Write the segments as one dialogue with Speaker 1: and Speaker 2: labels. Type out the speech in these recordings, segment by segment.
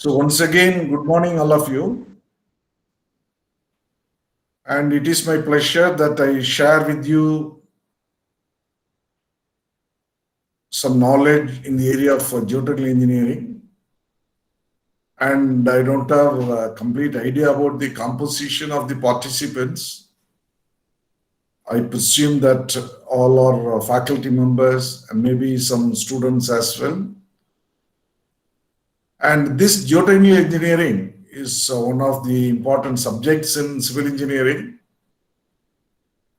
Speaker 1: So once again, good morning, all of you. And it is my pleasure that I share with you some knowledge in the area of geotechnical engineering. And I don't have a complete idea about the composition of the participants. I presume that all are faculty members and maybe some students as well. And this geotechnical engineering is one of the important subjects in civil engineering.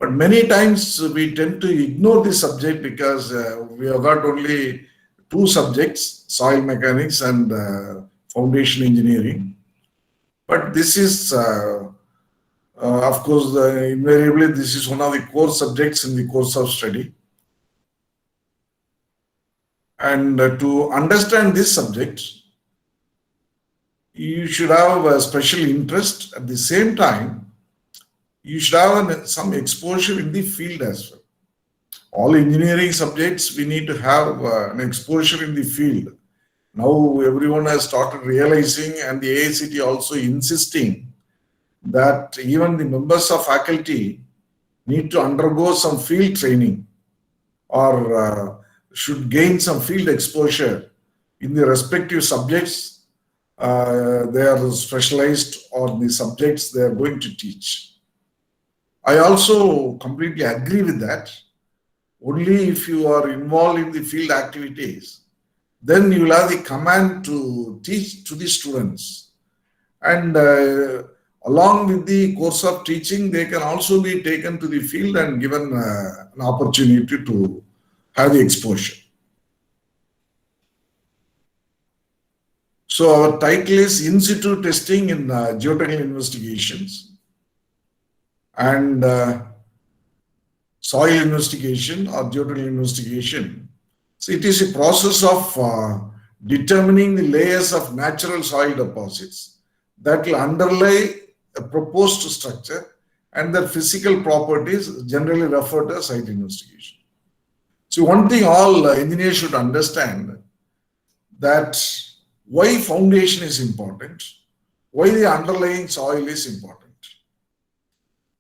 Speaker 1: But many times we tend to ignore this subject because we have got only two subjects, soil mechanics and foundation engineering. But this is, of course, invariably, this is one of the core subjects in the course of study. And to understand this subject, you should have a special interest. At the same time, you should have some exposure in the field as well. All engineering subjects, we need to have an exposure in the field. Now everyone has started realizing, and the AICT also insisting, that even the members of faculty need to undergo some field training or should gain some field exposure in the respective subjects they are specialized or the subjects they are going to teach. I also completely agree with that. Only if you are involved in the field activities, then you will have the command to teach to the students. And along with the course of teaching, they can also be taken to the field and given an opportunity to have the exposure. So our title is In Situ Testing in Geotechnical Investigations and soil investigation or geotechnical investigation. So it is a process of determining the layers of natural soil deposits that will underlie a proposed structure and their physical properties, generally referred to as site investigation. So one thing all engineers should understand, that why foundation is important, why the underlying soil is important.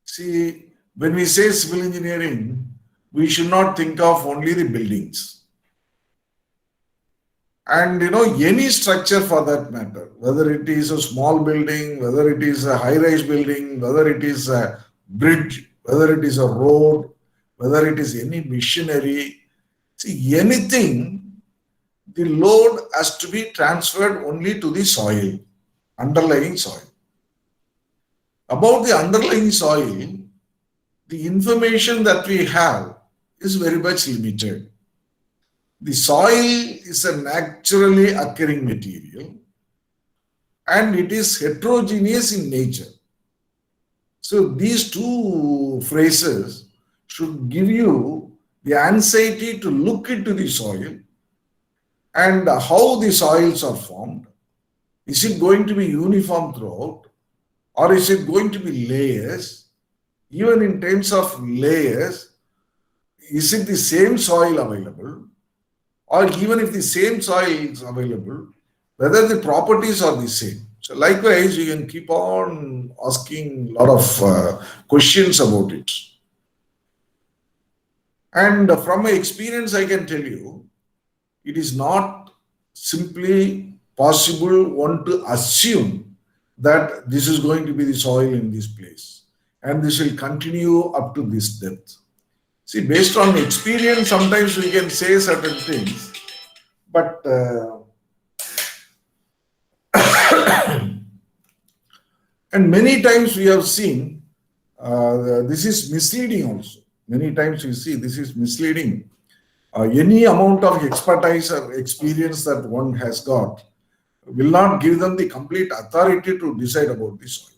Speaker 1: See, when we say civil engineering, we should not think of only the buildings. And any structure for that matter, whether it is a small building, whether it is a high-rise building, whether it is a bridge, whether it is a road, whether it is any machinery, see, anything, the load has to be transferred only to the soil, underlying soil. About the underlying soil, the information that we have is very much limited. The soil is a naturally occurring material and it is heterogeneous in nature. So these two phrases should give you the anxiety to look into the soil and how the soils are formed. Is it going to be uniform throughout, or is it going to be layers? Even in terms of layers, is it the same soil available? Or even if the same soil is available, whether the properties are the same. So likewise, you can keep on asking a lot of questions about it. And from my experience, I can tell you, it is not simply possible one to assume that this is going to be the soil in this place and this will continue up to this depth. See, based on experience, sometimes we can say certain things, but and many times we have seen this is misleading also. Many times we see this is misleading. Any amount of expertise or experience that one has got will not give them the complete authority to decide about the soil.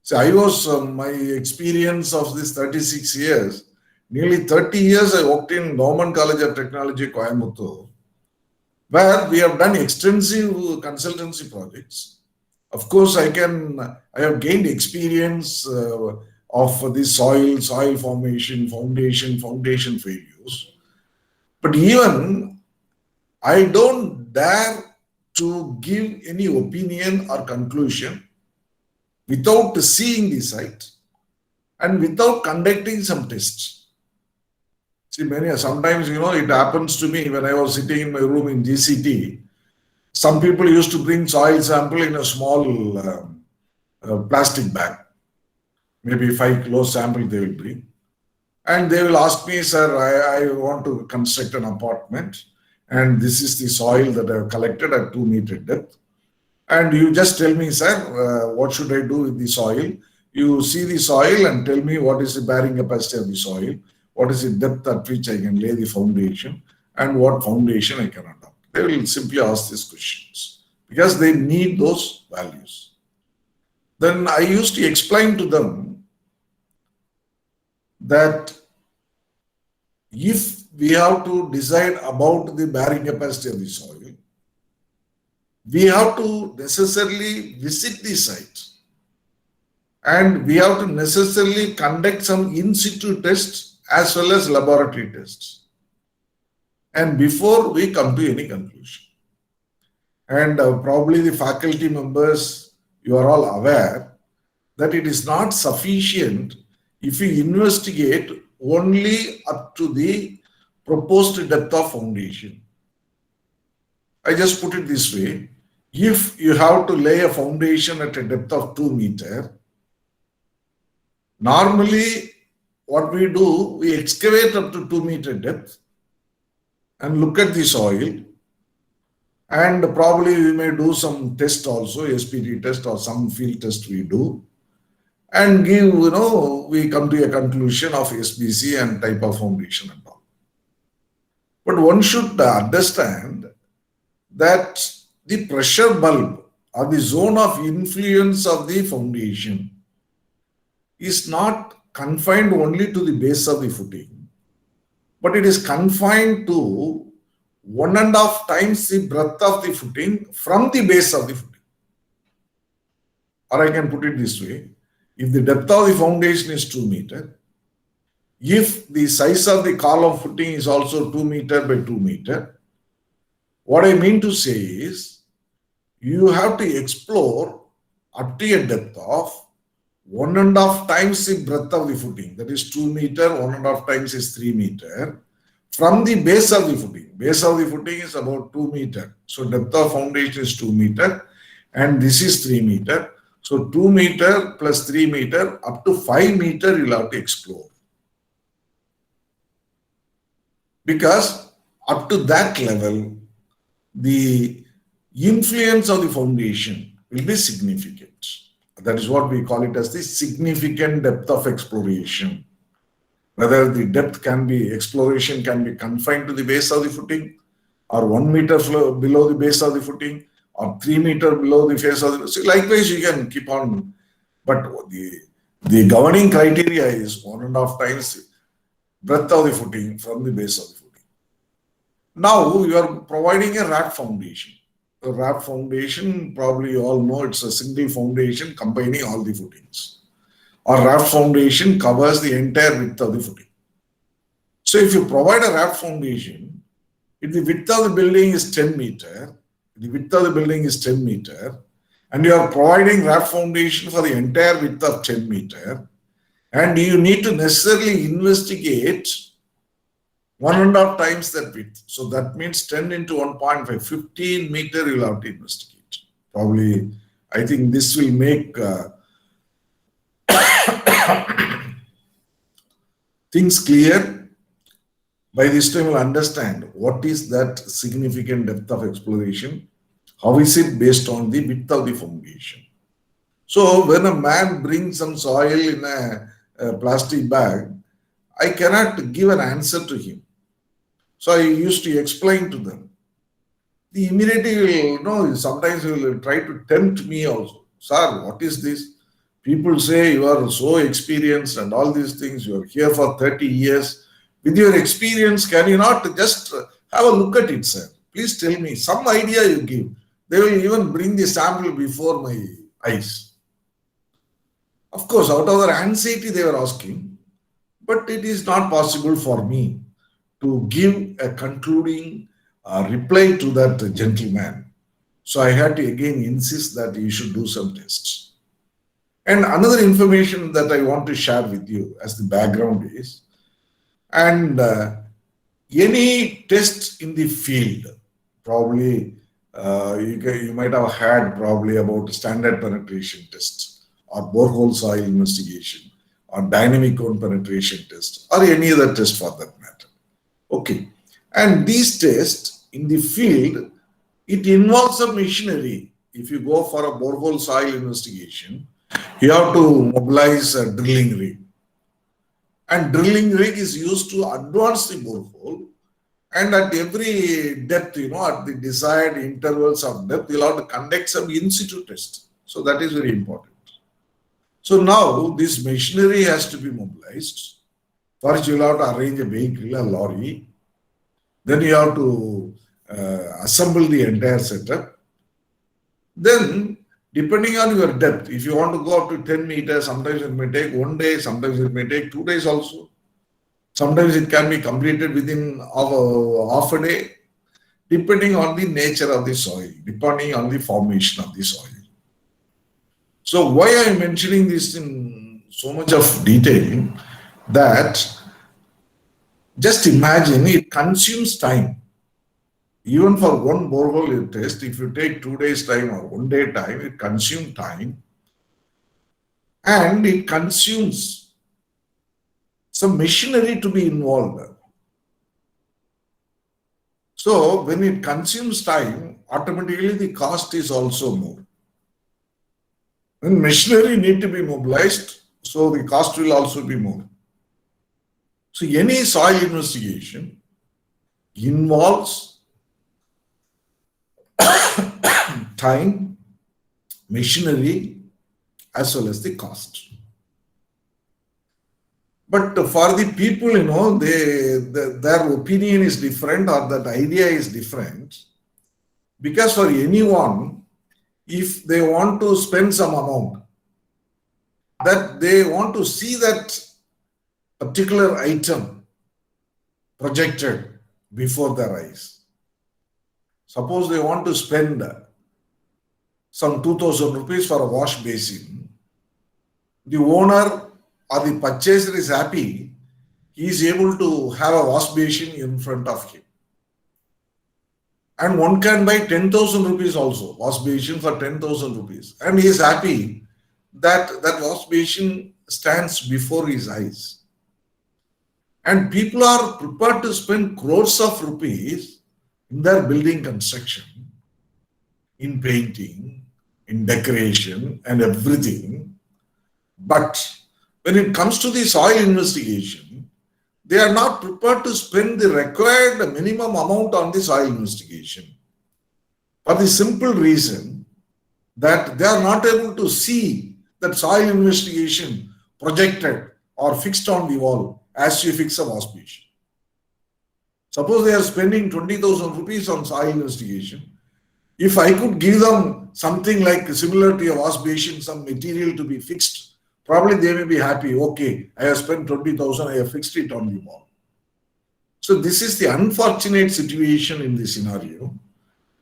Speaker 1: So I was, my experience of this 36 years, nearly 30 years I worked in Government College of Technology, Coimbatore, where we have done extensive consultancy projects. Of course, I have gained experience of the soil formation, foundation failures. But even I don't dare to give any opinion or conclusion without seeing the site and without conducting some tests. See, sometimes, it happens to me when I was sitting in my room in GCT. Some people used to bring soil sample in a small plastic bag. Maybe 5 kilo sample they will bring. And they will ask me, sir, I want to construct an apartment. And this is the soil that I have collected at 2 meter depth. And you just tell me, sir, what should I do with the soil? You see the soil and tell me what is the bearing capacity of the soil, what is the depth at which I can lay the foundation, and what foundation I can adopt. They will simply ask these questions because they need those values. Then I used to explain to them that if we have to decide about the bearing capacity of the soil, we have to necessarily visit the site and we have to necessarily conduct some in situ tests as well as laboratory tests. And before we come to any conclusion. And probably the faculty members, you are all aware that it is not sufficient if you investigate only up to the proposed depth of foundation. I just put it this way. If you have to lay a foundation at a depth of 2 meters, normally what we do, we excavate up to 2 meter depth and look at the soil, and probably we may do some test also, SPD test or some field test we do, and give, we come to a conclusion of SBC and type of foundation and all. But one should understand that the pressure bulb or the zone of influence of the foundation is not confined only to the base of the footing, but it is confined to 1.5 times the breadth of the footing from the base of the footing. Or I can put it this way, if the depth of the foundation is 2 meters, if the size of the column footing is also 2 meter by 2 meter, what I mean to say is, you have to explore up to a depth of 1.5 times the breadth of the footing, that is 2 meter, 1.5 times is 3 meter, from the base of the footing. Base of the footing is about 2 meter. So depth of foundation is 2 meter and this is 3 meter. So 2 meter plus 3 meter up to 5 meter you'll have to explore. Because up to that level, the influence of the foundation will be significant. That is what we call it as the significant depth of exploration. Whether the depth can be, exploration can be confined to the base of the footing, or 1 meter below the base of the footing, or 3 meter below the face of the, so likewise you can keep on. But the governing criteria is 1.5 times breadth of the footing from the base of the footing. Now you are providing a wrap foundation. A wrap foundation, probably you all know, it's a single foundation combining all the footings. Or wrap foundation covers the entire width of the footing. So if you provide a wrap foundation, if the width of the building is 10 meter, the width of the building is 10 meter, and you are providing wrap foundation for the entire width of 10 meter, and you need to necessarily investigate 1.5 times that width. So that means 10 into 1.5, 15 meter you'll have to investigate. Probably, I think this will make things clear. By this time you'll understand what is that significant depth of exploration, how is it based on the width of the foundation. So when a man brings some soil in a plastic bag, I cannot give an answer to him. So I used to explain to them. The immediately will, sometimes he will try to tempt me also. Sir, what is this? People say you are so experienced and all these things. You are here for 30 years. With your experience, can you not just have a look at it, sir? Please tell me some idea you give. They will even bring the sample before my eyes. Of course, out of their anxiety they were asking, but it is not possible for me to give a concluding reply to that gentleman. So I had to again insist that you should do some tests. And another information that I want to share with you as the background is, and any test in the field, probably you might have heard probably about standard penetration tests or borehole soil investigation or dynamic cone penetration test or any other test for that matter. Okay. And these tests in the field, it involves a machinery. If you go for a borehole soil investigation, you have to mobilize a drilling rig. And drilling rig is used to advance the borehole. And at every depth, at the desired intervals of depth, you'll have to conduct some in situ test. So that is very important. So now this machinery has to be mobilized. First, you'll have to arrange a vehicle, a lorry. Then you have to assemble the entire setup. Then, depending on your depth, if you want to go up to 10 meters, sometimes it may take 1 day, sometimes it may take 2 days also. Sometimes it can be completed within half a day, depending on the nature of the soil, depending on the formation of the soil. So why I am mentioning this in so much of detail, that just imagine it consumes time. Even for one borehole test, if you take 2 days time or 1 day time, it consumes time and it consumes some machinery to be involved. So when it consumes time, automatically the cost is also more. When machinery need to be mobilized, so the cost will also be more. So any soil investigation involves time, machinery, as well as the cost. But for the people, their opinion is different or that idea is different. Because for anyone, if they want to spend some amount, that they want to see that particular item projected before their eyes. Suppose they want to spend some 2,000 rupees for a wash basin. The owner or the purchaser is happy, he is able to have a wash basin in front of him. And one can buy 10,000 rupees also, wash basin for 10,000 rupees. And he is happy that that wash basin stands before his eyes. And people are prepared to spend crores of rupees in their building construction, in painting, in decoration and everything. But when it comes to the soil investigation, they are not prepared to spend the required minimum amount on the soil investigation. For the simple reason that they are not able to see that soil investigation projected or fixed on the wall as you fix a wash basin. Suppose they are spending 20,000 rupees on soil investigation. If I could give them something like similar to a wash basin, some material to be fixed, probably they may be happy. Okay, I have spent 20,000, I have fixed it on the wall. So this is the unfortunate situation in this scenario.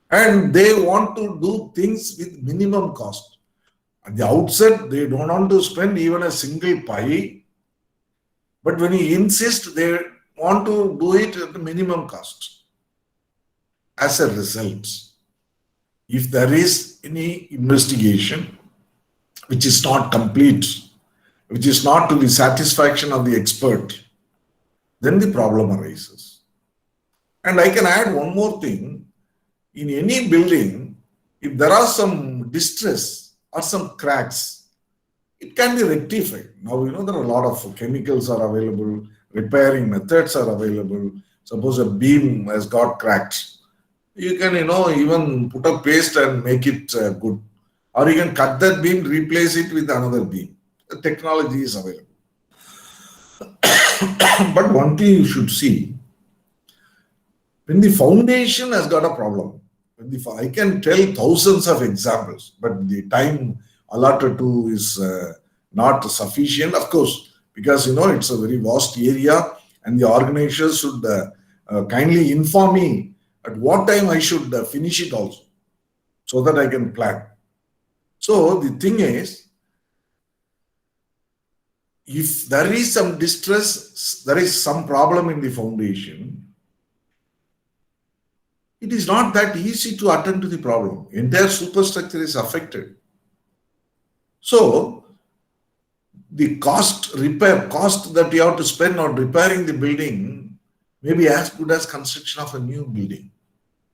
Speaker 1: And they want to do things with minimum cost. At the outset, they don't want to spend even a single pi. But when you insist, they want to do it at the minimum cost. As a result, if there is any investigation which is not complete, which is not to the satisfaction of the expert, then the problem arises. And I can add one more thing. In any building, if there are some distress or some cracks, it can be rectified. Now, there are a lot of chemicals are available, repairing methods are available. Suppose a beam has got cracked. You can, even put a paste and make it good. Or you can cut that beam, replace it with another beam. The technology is available. But one thing you should see, when the foundation has got a problem, I can tell thousands of examples, but the time allotted to is not sufficient, of course, because it's a very vast area and the organizers should kindly inform me at what time I should finish it also. so that I can plan. So the thing is, if there is some distress, there is some problem in the foundation, it is not that easy to attend to the problem. Entire superstructure is affected. So the repair cost that you have to spend on repairing the building may be as good as construction of a new building.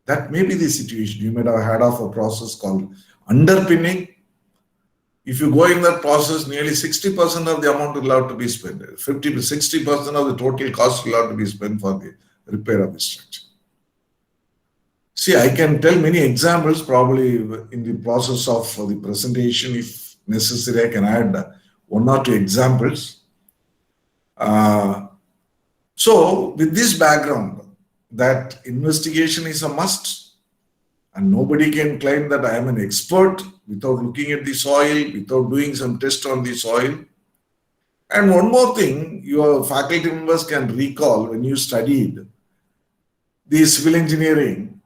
Speaker 1: That may be the situation. You might have heard of a process called underpinning. If you go in that process, nearly 60% of the amount will have to be spent. 50 to 60% of the total cost will have to be spent for the repair of the structure. See, I can tell many examples probably in the process of the presentation. If necessary, I can add one or two examples. So with this background, that investigation is a must, and nobody can claim that I am an expert without looking at the soil, without doing some test on the soil. And one more thing, your faculty members can recall when you studied the civil engineering,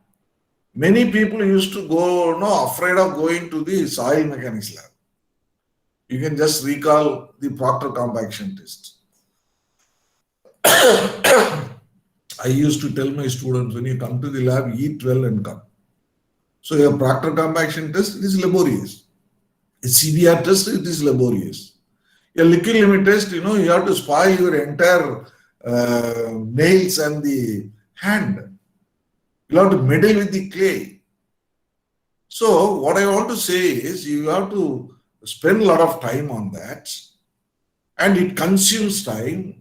Speaker 1: many people used to go, afraid of going to the soil mechanics lab. You can just recall the Proctor compaction test. I used to tell my students, when you come to the lab, eat well and come. So your Proctor compaction test, it is laborious. A CBR test, it is laborious. A liquid limit test, you have to spoil your entire nails and the hand. You have to meddle with the clay. So what I want to say is, you have to spend a lot of time on that, and it consumes time.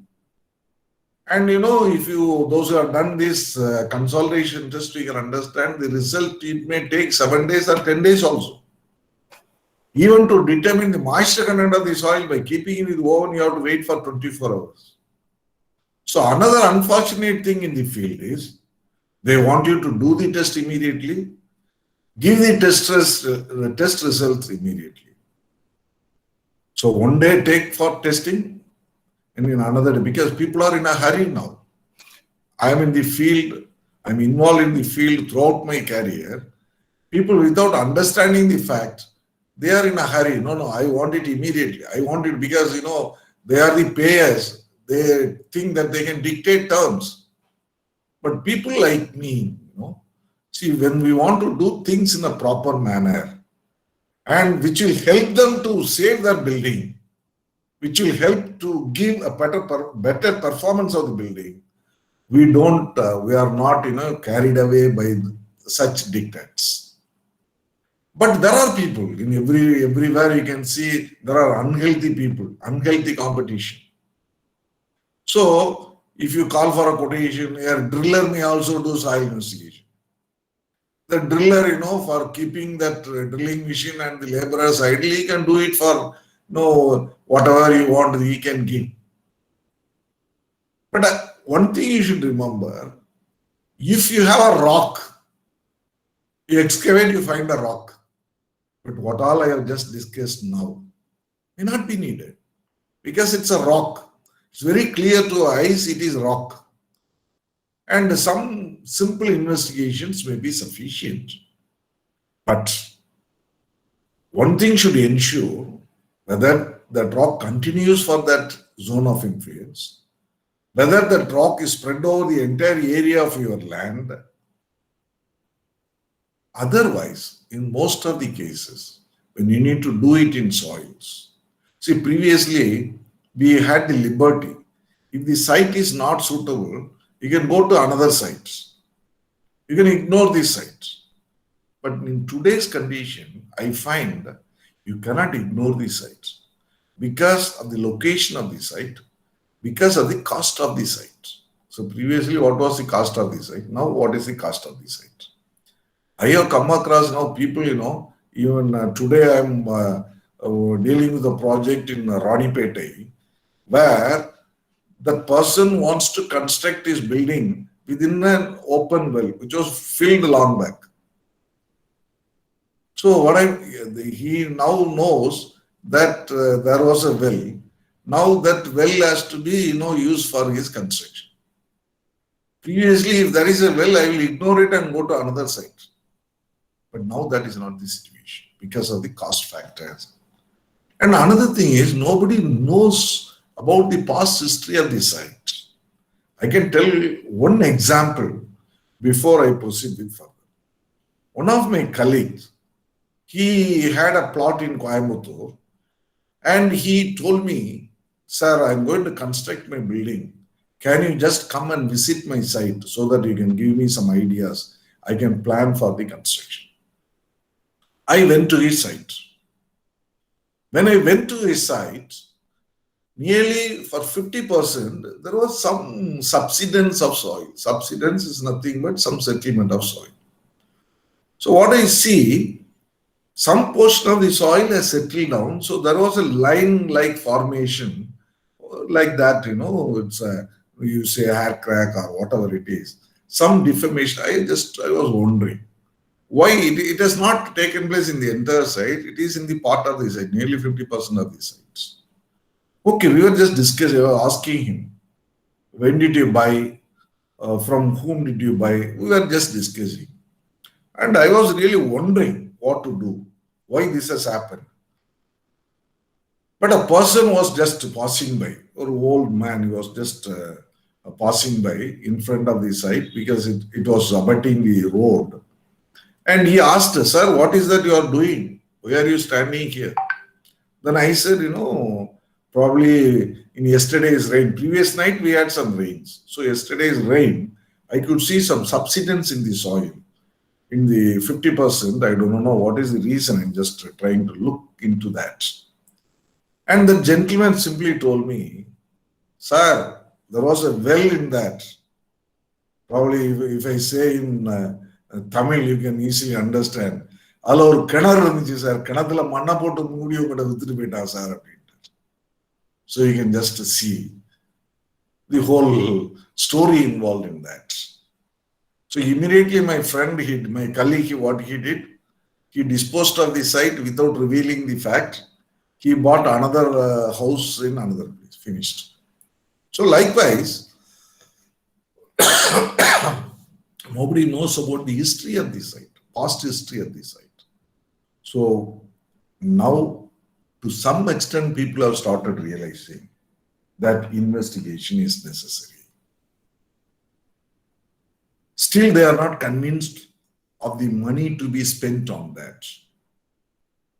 Speaker 1: And if those who have done this consolidation test, you can understand the result. It may take 7 days or 10 days also. Even to determine the moisture content of the soil by keeping it in the oven, you have to wait for 24 hours. So another unfortunate thing in the field is, they want you to do the test immediately, give the test results immediately. So one day take for testing, and in another day, because people are in a hurry now. I am in the field, I'm involved in the field throughout my career. People, without understanding the fact, they are in a hurry. No, I want it immediately. I want it because, they are the payers. They think that they can dictate terms. But people like me, see, when we want to do things in a proper manner, and which will help them to save their building, which will help to give a better performance of the building, we are not, carried away by such dictates. But there are people everywhere you can see there are unhealthy people, unhealthy competition. So if you call for a quotation, a driller may also do soil investigation. The driller, for keeping that drilling machine and the laborers idle, he can do it for whatever you want, he can give. But one thing you should remember, if you have a rock, you excavate, you find a rock. But what all I have just discussed now may not be needed, because it's a rock. It's very clear to eyes, it is rock. And some simple investigations may be sufficient. But one thing should ensure whether that rock continues for that zone of influence, whether that rock is spread over the entire area of your land. Otherwise, in most of the cases, when you need to do it in soils, see, previously we had the liberty. If the site is not suitable, you can go to another site. You can ignore these sites. But in today's condition, I find you cannot ignore these sites because of the location of the site, because of the cost of the site. So previously, what was the cost of the site? Now, what is the cost of the site? I have come across now people, even today I'm dealing with a project in Ranipete, where the person wants to construct his building within an open well, which was filled long back. So he now knows that there was a well. Now that well has to be, used for his construction. Previously, if there is a well, I will ignore it and go to another site. But now that is not the situation because of the cost factors. And another thing is nobody knows about the past history of the site. I can tell one example before I proceed with further. One of my colleagues, he had a plot in Coimbatore and he told me, sir, I'm going to construct my building. Can you just come and visit my site so that you can give me some ideas? I can plan for the construction. I went to his site. When I went to his site, nearly for 50%, there was some subsidence of soil. Subsidence is nothing but some settlement of soil. So what I see, some portion of the soil has settled down. So there was a line-like formation like that, it's you say hair crack or whatever it is. Some deformation. I was wondering why it has not taken place in the entire site. It is in the part of the site, nearly 50% of the sites. Okay, we were just discussing, I was asking him, when did you buy? From whom did you buy? We were just discussing. And I was really wondering what to do, why this has happened. But a person was just passing by, or old man, he was just passing by in front of the site because it was abutting the road. And he asked, sir, what is that you are doing? Why are you standing here? Then I said, probably in yesterday's rain, previous night we had some rains. So yesterday's rain, I could see some subsidence in the soil. In the 50%, I don't know what is the reason. I'm just trying to look into that. And the gentleman simply told me, sir, there was a well in that. Probably if I say in Tamil, you can easily understand. அதில் ஒரு கிணறு இருந்துச்சு sir, கிணத்துல மண்ணை போட்டு மூடி உங்கள்கிட்ட வித்துட்டு போயிட்டா சார் அப்படின்ட்டு. So you can just see the whole story involved in that. So immediately my friend, my colleague, what he did, he disposed of the site without revealing the fact. He bought another house in another place, finished. So likewise, nobody knows about the history of the site, past history of the site. So now, to some extent, people have started realizing that investigation is necessary. Still, they are not convinced of the money to be spent on that.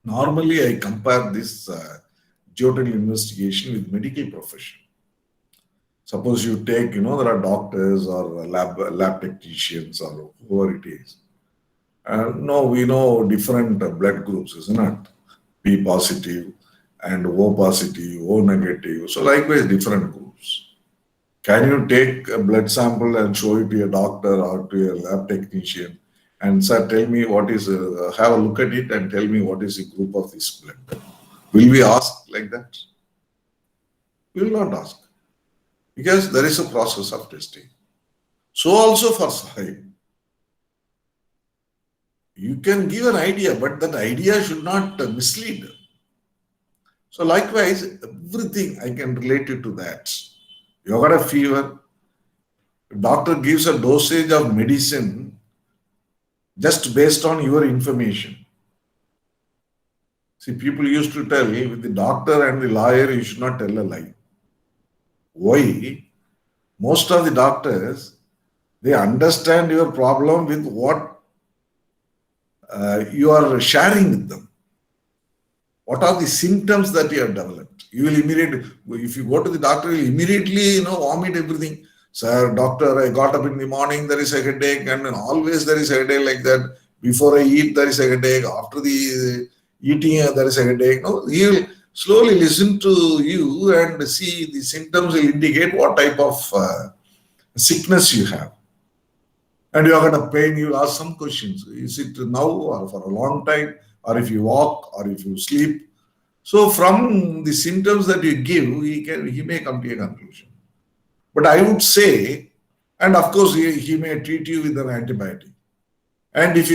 Speaker 1: Normally, I compare this geotechnical investigation with medical profession. Suppose you take, there are doctors or lab technicians or whoever it is. No, we know different blood groups, isn't it? B positive and O positive, O negative. So likewise, different groups. Can you take a blood sample and show it to a doctor or to a lab technician and sir, tell me what is, have a look at it and tell me what is the group of this blood? Will we ask like that? We will not ask. Because there is a process of testing. So also for soil. You can give an idea, but that idea should not mislead. So likewise, everything I can relate it to that. You got a fever, doctor gives a dosage of medicine just based on your information. See, people used to tell me with the doctor and the lawyer, you should not tell a lie. Why? Most of the doctors, they understand your problem with what you are sharing with them. What are the symptoms that you have developed? You will immediately, if you go to the doctor, you will immediately, vomit everything. Sir, doctor, I got up in the morning, there is a headache, and always there is a headache like that. Before I eat, there is a headache. After the eating, there is a headache. No, he will slowly listen to you and see the symptoms will indicate what type of sickness you have. And you are going to pain, you will ask some questions. Is it now or for a long time? Or if you walk or if you sleep. So from the symptoms that you give, he may come to a conclusion. But I would say, and of course he may treat you with an antibiotic. And if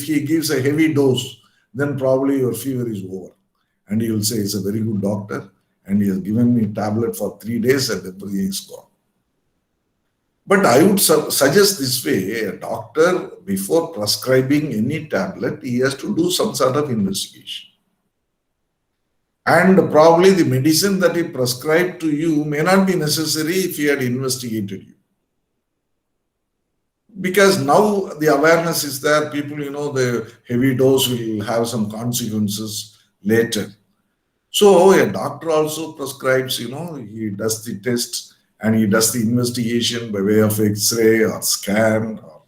Speaker 1: he gives a heavy dose, then probably your fever is over. And he will say, he's a very good doctor and he has given me tablet for 3 days and everything is gone. But I would suggest this way, a doctor, before prescribing any tablet, he has to do some sort of investigation. And probably the medicine that he prescribed to you may not be necessary if he had investigated you. Because now the awareness is there, people, the heavy dose will have some consequences later. So a doctor also prescribes, he does the tests and he does the investigation by way of X-ray or scan or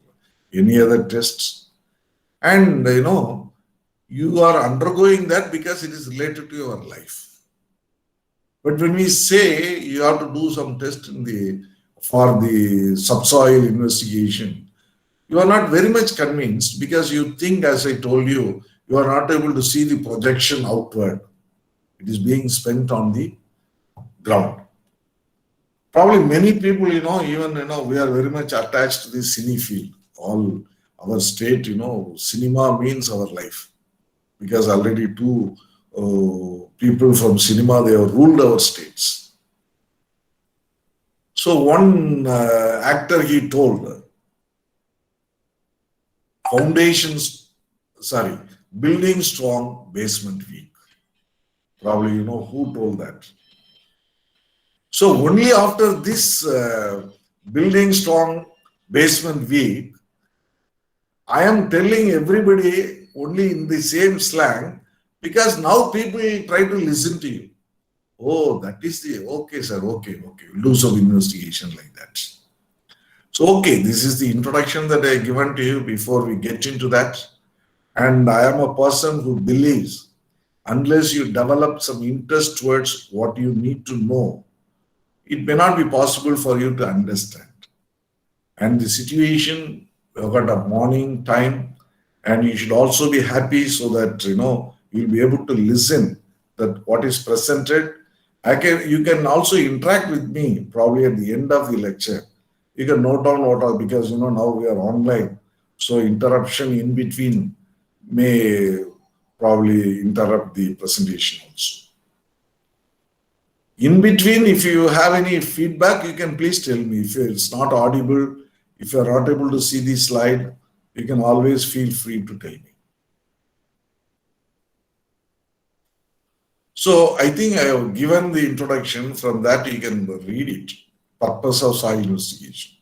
Speaker 1: any other tests. And, you are undergoing that because it is related to your life. But when we say you have to do some test for the subsoil investigation, you are not very much convinced because you think, as I told you, you are not able to see the projection outward. It is being spent on the ground. Probably many people, even, we are very much attached to the cine field. All our state, cinema means our life. Because already two people from cinema, they have ruled our states. So one actor, he told, building strong, basement weak. Probably you know who told that. So only after this building strong, basement weak, I am telling everybody only in the same slang, because now people try to listen to you. Oh, that is okay, sir, okay, we'll do some investigation like that. So, okay, this is the introduction that I given to you before we get into that. And I am a person who believes unless you develop some interest towards what you need to know, it may not be possible for you to understand. And the situation, you've got a morning time, and you should also be happy so that you'll be able to listen that what is presented. You can also interact with me probably at the end of the lecture. You can note down what are, because now we are online, so interruption in between may probably interrupt the presentation also. In between, if you have any feedback, you can please tell me. If it's not audible, if you're not able to see the slide, you can always feel free to tell me. So I think I have given the introduction. From that you can read it. Purpose of soil investigation.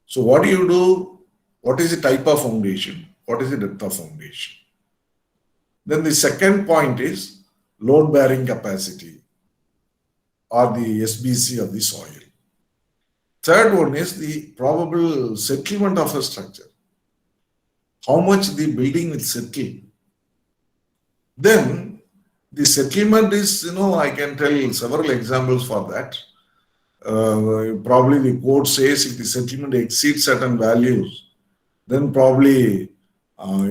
Speaker 1: So what do you do? What is the type of foundation? What is the depth of foundation? Then the second point is load bearing capacity, or the SBC of the soil. Third one is the probable settlement of a structure. How much the building will settle. Then the settlement is, I can tell several examples for that. Probably the code says if the settlement exceeds certain values, then probably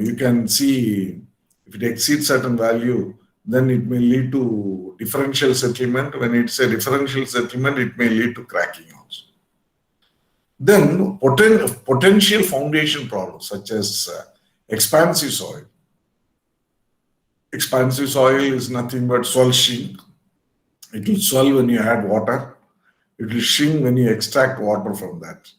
Speaker 1: you can see if it exceeds certain value, then it may lead to differential settlement. When it's a differential settlement, it may lead to cracking also. Then potential foundation problems such as expansive soil. Expansive soil is nothing but swell shrink. It will swell when you add water. It will shrink when you extract water from that.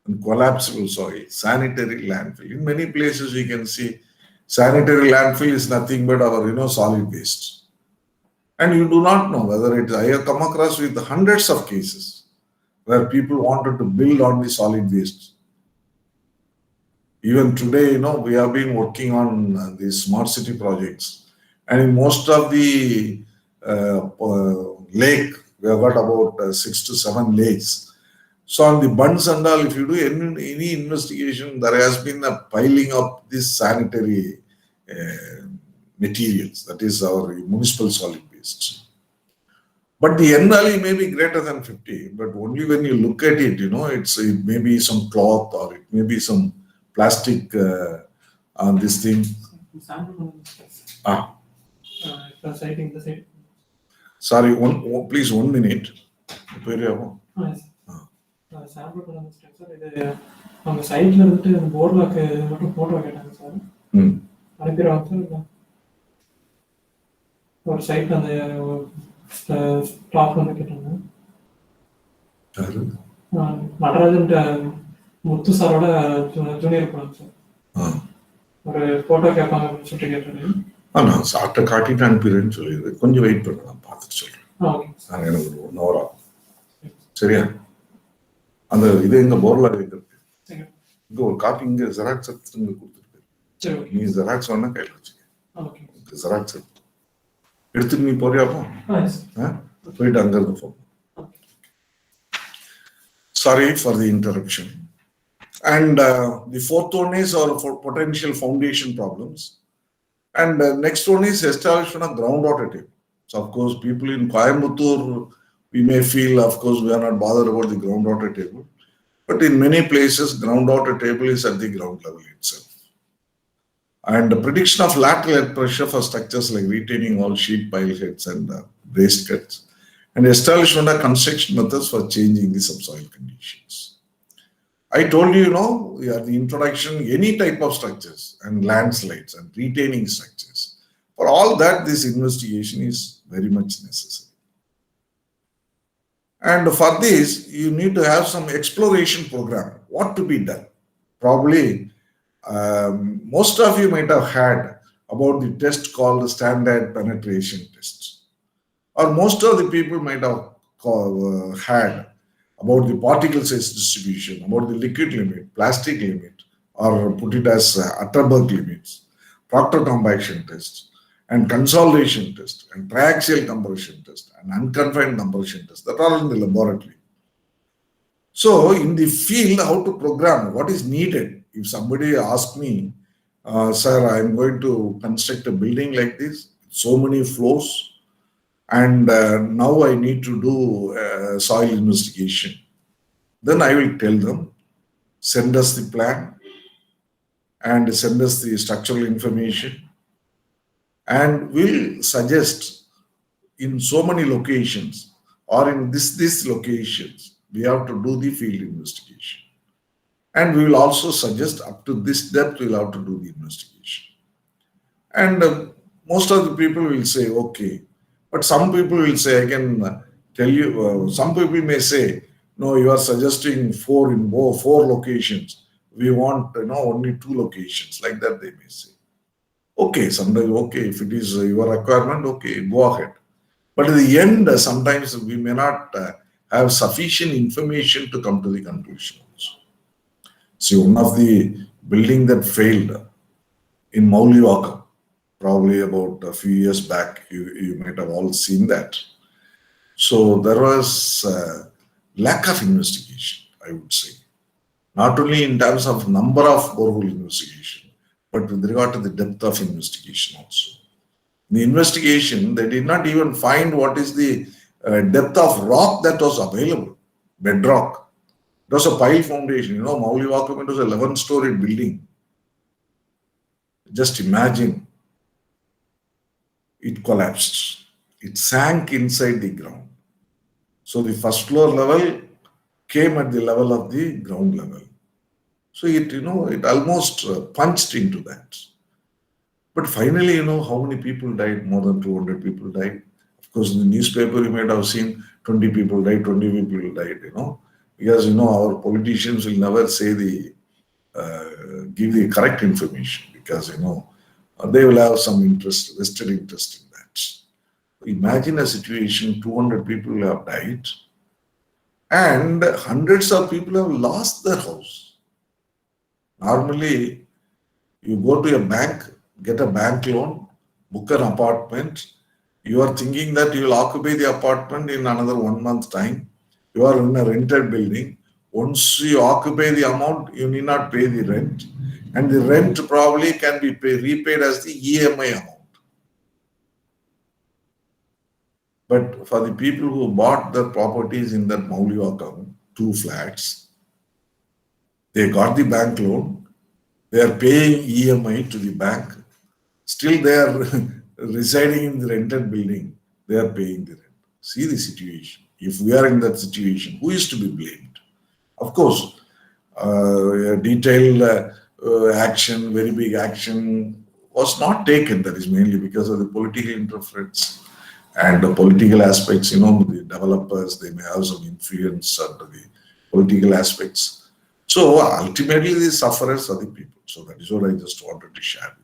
Speaker 1: And collapsible soil, sanitary landfill. In many places you can see sanitary landfill is nothing but our solid waste. And you do not know whether it is. I have come across with hundreds of cases where people wanted to build on the solid waste. Even today, we have been working on these smart city projects. And in most of the lake, we have got about 6 to 7 lakes. So on the bunds and all, if you do any investigation, there has been a piling up these sanitary materials. That is our municipal solid waste. But the end value may be greater than 50, but only when you look at it, it may be some cloth or it may be some plastic on this thing. Sorry, please 1 minute.
Speaker 2: Sample பண்ணிட்டேன் sir. இது அவங்க சைட்ல இருந்துட்டு board lock மட்டும் photo கேட்டாங்க sir. அனுப்பிடுவாங்க sir. ஒரு சைட்ல அந்த ஸ்டாஃப் வந்து கேட்டாங்க. நடராஜன் முத்து சாரோட ஜூனியர் படம் சார். ஒரு போட்டோ கேட்பாங்க அப்படின்னு சொல்லிட்டு கேட்டாரு.
Speaker 1: நான் சாப்பிட்ட காட்டிட்டு அனுப்பிடுறேன்னு சொல்லிடுது. கொஞ்சம் வெயிட் பண்ண, நான் பார்த்துட்டு சொல்றேன். எனக்கு ஒரு 1 hour ஆகும். சரியா? அந்த இது எங்க போர்ல வைக்கிறது இங்க ஒரு காப்பி, இங்க ஜெராக்ஸ் எடுத்து இங்க கொடுத்துருக்கு. நீ ஜெராக்ஸ் வேணா கையில் வச்சுக்க. ஜெராக்ஸ் எடுத்துட்டு நீ போறியாப்போ? போயிட்டு அங்க இருந்து போ. Sorry for the interruption. And the fourth one is our potential foundation problems. And next one is establishment of groundwater table. So of course, people in Coimbatore, we may feel, of course, we are not bothered about the groundwater table. But in many places, groundwater table is at the ground level itself. And the prediction of lateral earth pressure for structures like retaining wall, sheet pile heads, and raised cuts. And establishment of construction methods for changing the subsoil conditions. I told you, the introduction, any type of structures and landslides and retaining structures. For all that, this investigation is very much necessary. And for this, you need to have some exploration program. What to be done? Probably, most of you might have heard about the test called the standard penetration test. Or most of the people might have had about the particle size distribution, about the liquid limit, plastic limit, or put it as Atterberg limits, Proctor compaction test, and consolidation test, and triaxial compression test, and unconfined compression test. That are in the laboratory. So in the field, how to program, what is needed? If somebody asks me, sir, I'm going to construct a building like this, so many floors, and now I need to do soil investigation. Then I will tell them, send us the plan and send us the structural information, and we'll suggest in so many locations or in this locations, we have to do the field investigation. And we will also suggest up to this depth, we'll have to do the investigation. And most of the people will say, okay. But some people will say, I can tell you, some people may say, no, you are suggesting 4 in 4 locations. We want only 2 locations. Like that they may say. Okay, sometimes, okay, if it is your requirement, okay, go ahead. But at the end, sometimes we may not have sufficient information to come to the conclusion also. See, one of the building that failed in Mauliwaka, probably about a few years back, you might have all seen that. So there was lack of investigation, I would say. Not only in terms of number of borehole investigation, but with regard to the depth of investigation also. In the investigation, they did not even find what is the depth of rock that was available, bedrock. It was a pile foundation. Mauliwaka, it was an 11-story building. Just imagine. It collapsed. It sank inside the ground. So the first floor level came at the level of the ground level. So it almost punched into that. But finally, how many people died? More than 200 people died. Of course, in the newspaper, you might have seen 20 people died, 20 people died, Because, our politicians will never say give the correct information because, they will have some vested interest in that. Imagine a situation, 200 people have died and hundreds of people have lost their house. Normally, you go to a bank, get a bank loan, book an apartment. You are thinking that you will occupy the apartment in another 1 month's time. You are in a rented building. Once you occupy the amount, you need not pay the rent. And the rent probably can be repaid as the EMI amount. But for the people who bought the properties in that Mauliwaka, 2 flats, they got the bank loan, they are paying EMI to the bank, still they are residing in the rented building, they are paying the rent. See the situation. If we are in that situation, who is to be blamed? Of course, detailed action, very big action was not taken. That is mainly because of the political interference and the political aspects. The developers, they may have some influence under the political aspects. So ultimately, the sufferers are the people. So that is what I just wanted to share.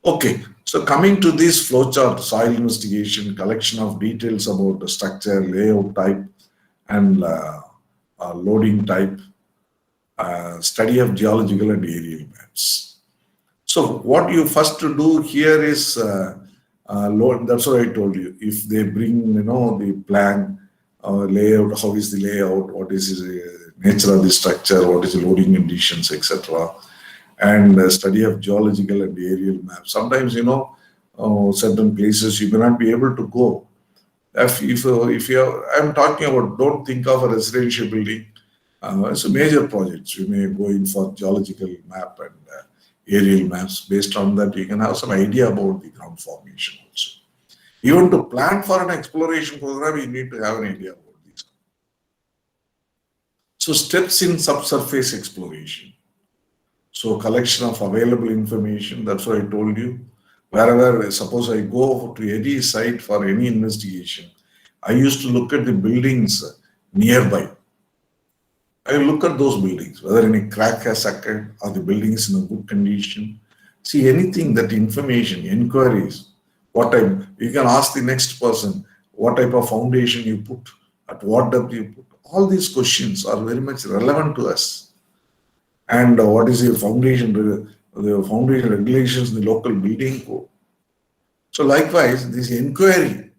Speaker 1: Okay, so coming to this flowchart, soil investigation, collection of details about the structure, layout type, and loading type, study of geological and aerial maps. So what you first to do here is load. That's what I told you. If they bring, the plan, layout, how is the layout, what is the nature of the structure, what is the loading conditions, etc., and study of geological and aerial maps. Sometimes, certain places you may not be able to go. If you are, I'm talking about, don't think of a residential building. It's a major projects. You may go in for geological map and aerial maps. Based on that, you can have some idea about the ground formation also. Even to plan for an exploration program, you need to have an idea about these. So steps in subsurface exploration. So collection of available information, that's what I told you. Wherever, suppose I go to any site for any investigation, I used to look at the buildings nearby. I look at those buildings, whether any crack has occurred or the building is in a good condition. See anything, that information, inquiries, what type, you can ask the next person, what type of foundation you put, at what depth you put. All these questions are very much relevant to us. And what is the foundation regulations in the local building code. So likewise, this inquiry,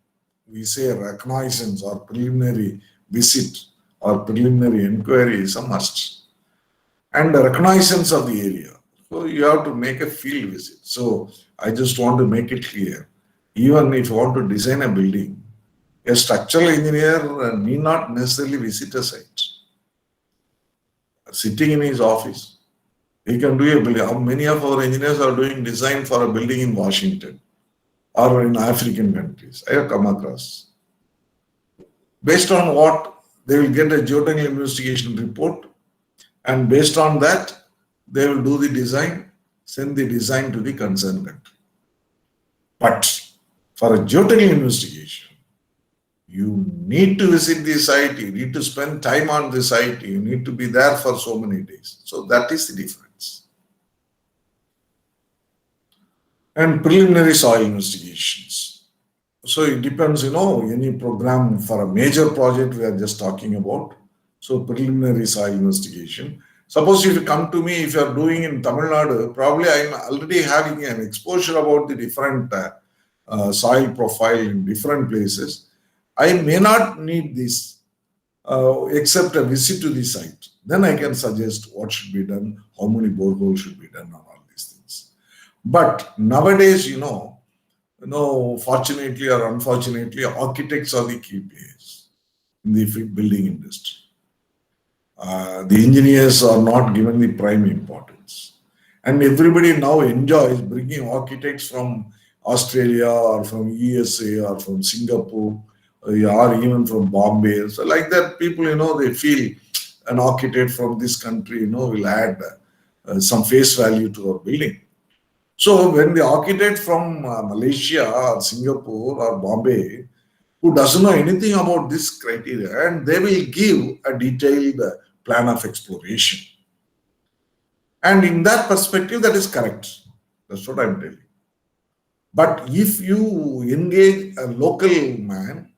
Speaker 1: we say reconnaissance or preliminary visit or preliminary inquiry is a must. And the reconnaissance of the area. So you have to make a field visit. So I just want to make it clear. Even if you want to design a building, a structural engineer need not necessarily visit a site. Sitting in his office, he can do a building. How many of our engineers are doing design for a building in Washington or in African countries? I have come across. Based on what, they will get a geotechnical investigation report, and based on that, they will do the design, send the design to the concerned country. But for a geotechnical investigation, you need to visit the site, you need to spend time on the site, you need to be there for so many days. So that is the difference. And preliminary soil investigations. So it depends, any program for a major project we are just talking about. So preliminary soil investigation. Suppose if you come to me, if you are doing in Tamil Nadu, probably I am already having an exposure about the different soil profile in different places. I may not need this except a visit to the site. Then I can suggest what should be done, how many boreholes should be done, and all these things. But nowadays, fortunately or unfortunately, architects are the key players in the building industry. The engineers are not given the prime importance. And everybody now enjoys bringing architects from Australia or from USA or from Singapore, or even from Bombay. So like that, people, they feel an architect from this country, will add some face value to our building. So when the architect from Malaysia or Singapore or Bombay, who doesn't know anything about this criteria, and they will give a detailed plan of exploration. And in that perspective, that is correct. That's what I'm telling. But if you engage a local man,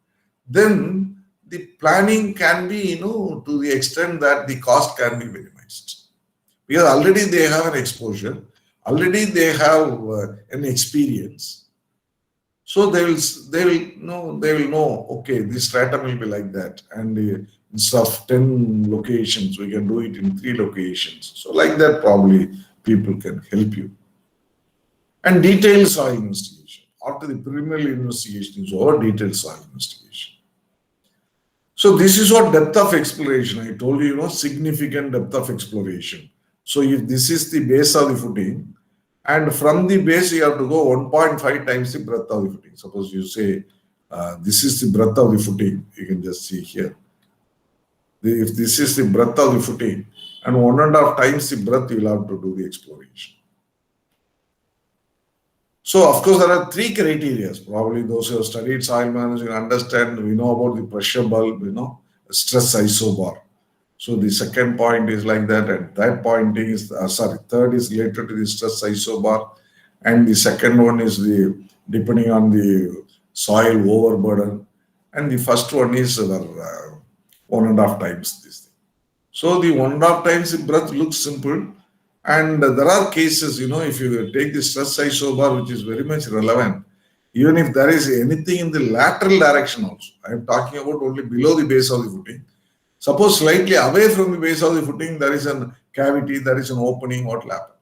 Speaker 1: then the planning can be, to the extent that the cost can be minimized. Because already they have an exposure, already they have an experience. So they will know, okay, this stratum will be like that. And instead of 10 locations, we can do it in 3 locations. So like that, probably people can help you. And detailed soil investigation. After the preliminary investigation is over, detailed soil investigation. So this is what depth of exploration. I told you, significant depth of exploration. So if this is the base of the footing, and from the base you have to go 1.5 times the breadth of the footing. Suppose you say this is the breadth of the footing, you can just see here. If this is the breadth of the footing, and 1.5 times the breadth, you will have to do the exploration. So, of course, there are 3 criteria. Probably those who have studied soil management understand, we know about the pressure bulb, stress isobar. So the second point is like that, and that point is third is related to the stress isobar, and the second one is the depending on the soil overburden, and the first one is 1.5 times this thing. So the 1.5 times the breath looks simple, and there are cases, if you take the stress isobar, which is very much relevant, even if there is anything in the lateral direction also. I am talking about only below the base of the footing. Suppose slightly away from the base of the footing, there is a cavity, there is an opening, what will happen?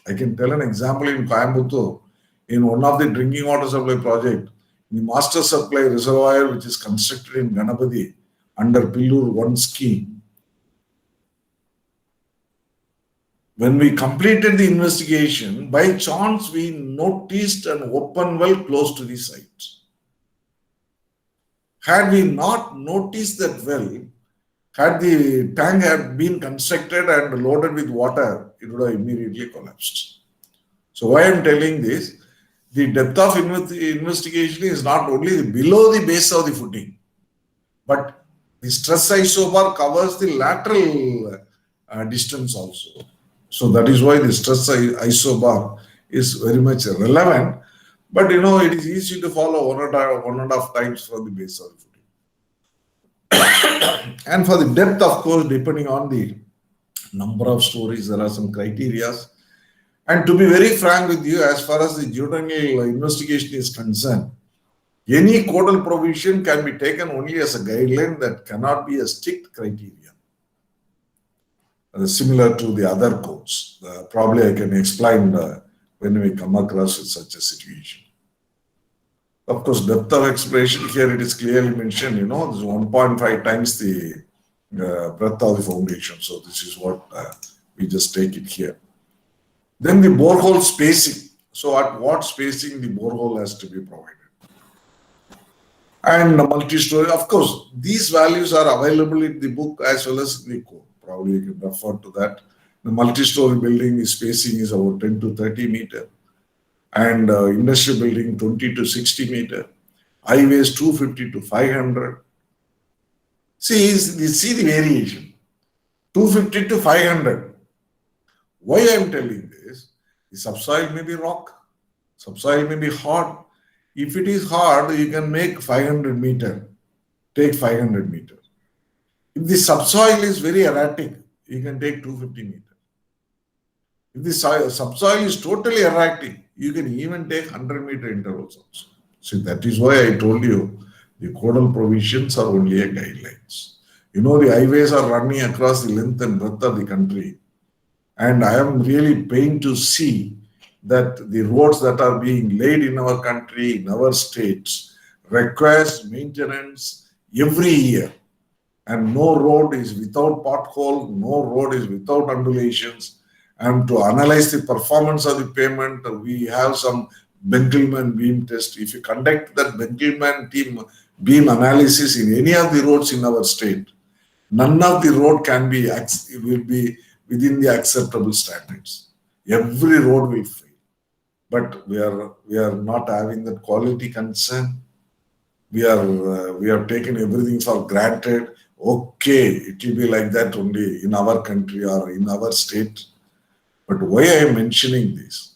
Speaker 1: I can tell an example in Coimbatore, in one of the drinking water supply project, the master supply reservoir, which is constructed in Ganapati under Pillur 1 scheme. When we completed the investigation, by chance we noticed an open well close to the site. Had we not noticed that well, had the tank had been constructed and loaded with water, it would have immediately collapsed. So why I am telling this, the depth of investigation is not only below the base of the footing, but the stress isobar covers the lateral distance also. So that is why the stress isobar is very much relevant. But it is easy to follow 1.5 times from the base of the footing. And for the depth, of course, depending on the number of stories, there are some criteria. And to be very frank with you, as far as the geotechnical investigation is concerned, any codal provision can be taken only as a guideline, that cannot be a strict criteria. Similar to the other codes. Probably I can explain when we come across with such a situation. Of course, depth of exploration, here it is clearly mentioned, this is 1.5 times the breadth of the foundation. So this is what we just take it here. Then the borehole spacing. So at what spacing the borehole has to be provided. And multi-story, of course, these values are available in the book as well as the code. Probably you can refer to that. The multi-story building, the spacing is about 10 to 30 meter. And industrial building 20 to 60 meter. Highways 250 to 500. See the variation. 250 to 500. Why I am telling this? The subsoil may be rock. Subsoil may be hard. If it is hard, you can make 500 meter. Take 500 meter. If the subsoil is very erratic, you can take 250 meter. If the subsoil is totally erratic, you can even take 100 meter intervals also. So that is why I told you the codal provisions are only a guidelines. The highways are running across the length and breadth of the country. And I am really pained to see that the roads that are being laid in our country, in our states, requires maintenance every year. And no road is without pothole, no road is without undulations. And to analyze the performance of the pavement, we have some Benkelman beam test. If you conduct that Benkelman beam analysis in any of the roads in our state, none of the road will be within the acceptable standards. Every road will fail. But we are not having that quality concern. We have taken everything for granted. Okay, it will be like that only in our country or in our state. But why I am mentioning this?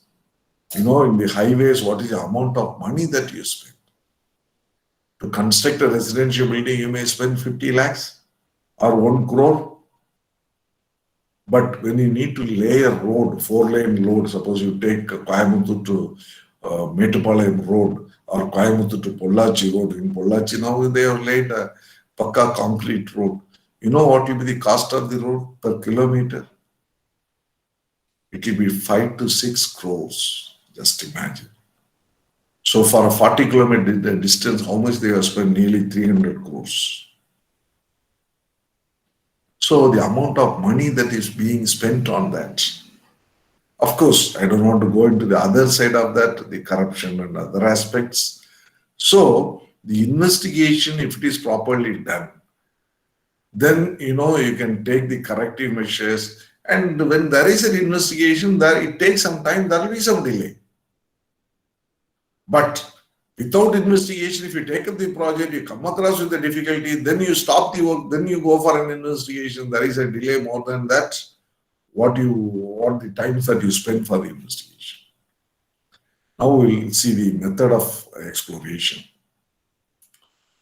Speaker 1: In the highways, what is the amount of money that you spend? To construct a residential building, you may spend 50 lakhs or 1 crore. But when you need to lay a road, 4-lane road, suppose you take Coimbatore to Mettupalayam road or Coimbatore to Pollachi road. In Pollachi now they have laid a Pakka concrete road. You know what will be the cost of the road per kilometer? It will be 5 to 6 crores. Just imagine. So for a 40 kilometer distance, how much they have spent? Nearly 300 crores. So the amount of money that is being spent on that. Of course, I don't want to go into the other side of that, the corruption and other aspects. So the investigation, if it is properly done, then you can take the corrective measures. And when there is an investigation, it takes some time, there will be some delay. But Without investigation, if you take up the project, you come across with the difficulty, then you stop the work, then you go for an investigation. There is a delay more than that. What the times that you spend for the investigation. Now we'll see the method of exploration.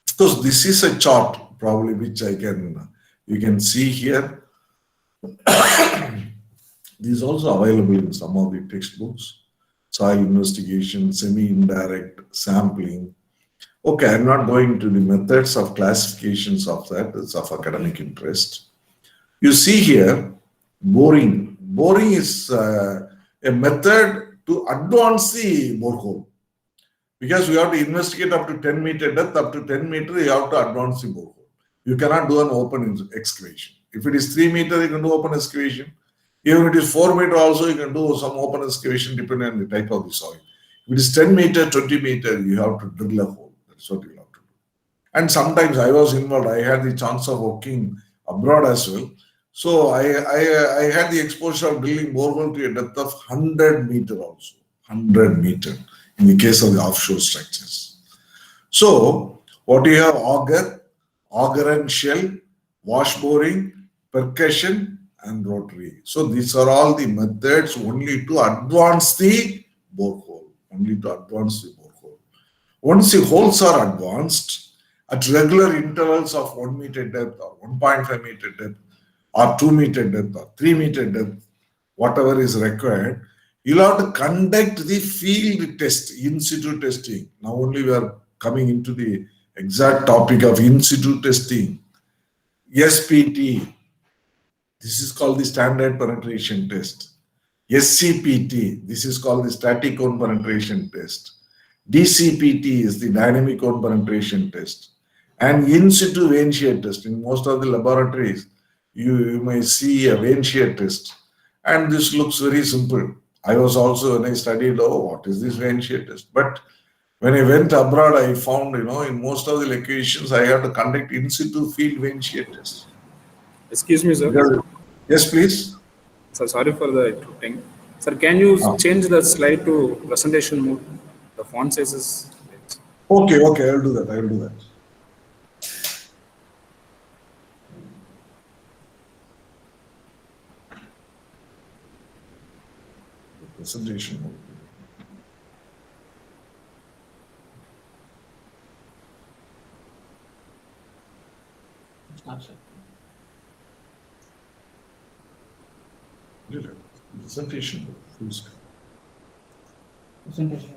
Speaker 1: Of course, this is a chart probably which you can see here. This is also available in some of the textbooks. Soil investigation, semi-indirect sampling. Okay, I'm not going to the methods of classifications of that. It's of academic interest. You see here, boring. Boring is a method to advance the borehole. Because we have to investigate up to 10 meter depth, up to 10 meter, you have to advance the borehole. You cannot do an open excavation. If it is 3 meter, you can do open excavation. Even if it is 4 meter also, you can do some open excavation depending on the type of the soil. If it is 10 meter, 20 meter, you have to drill a hole. That's what you have to do. And sometimes I was involved. I had the chance of working abroad as well. So I had the exposure of drilling borehole to a depth of 100 meter also. 100 meter in the case of the offshore structures. So what you have auger and shell, wash boring, percussion, and rotary. So these are all the methods only to advance the borehole. Only to advance the borehole. Once the holes are advanced at regular intervals of 1 meter depth or 1.5 meter depth or 2 meter depth or 3 meter depth, whatever is required, you'll have to conduct the field test, in situ testing. Now only we are coming into the exact topic of in situ testing. SPT. This is called the standard penetration test. SCPT, this is called the static cone penetration test. DCPT is the dynamic cone penetration test. And in situ vein shear test. In most of the laboratories, you may see a vein shear test. And this looks very simple. I was also, when I studied, what is this vein shear test? But when I went abroad, I found, in most of the locations, I had to conduct in situ field vein shear test.
Speaker 3: Excuse me, sir.
Speaker 1: Yes, please.
Speaker 3: Sir, sorry for the interrupting. Sir, can you change the slide to presentation mode? The font size is...
Speaker 1: Okay, I'll do that. Presentation mode. Presentation mode. Full screen.
Speaker 2: Presentation.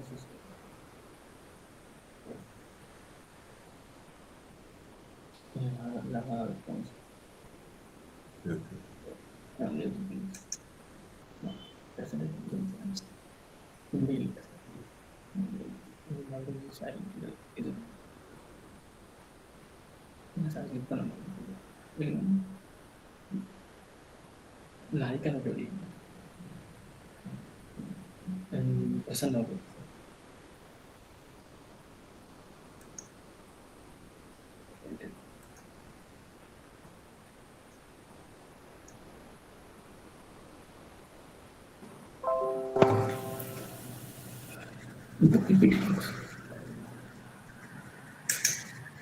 Speaker 2: And present of it.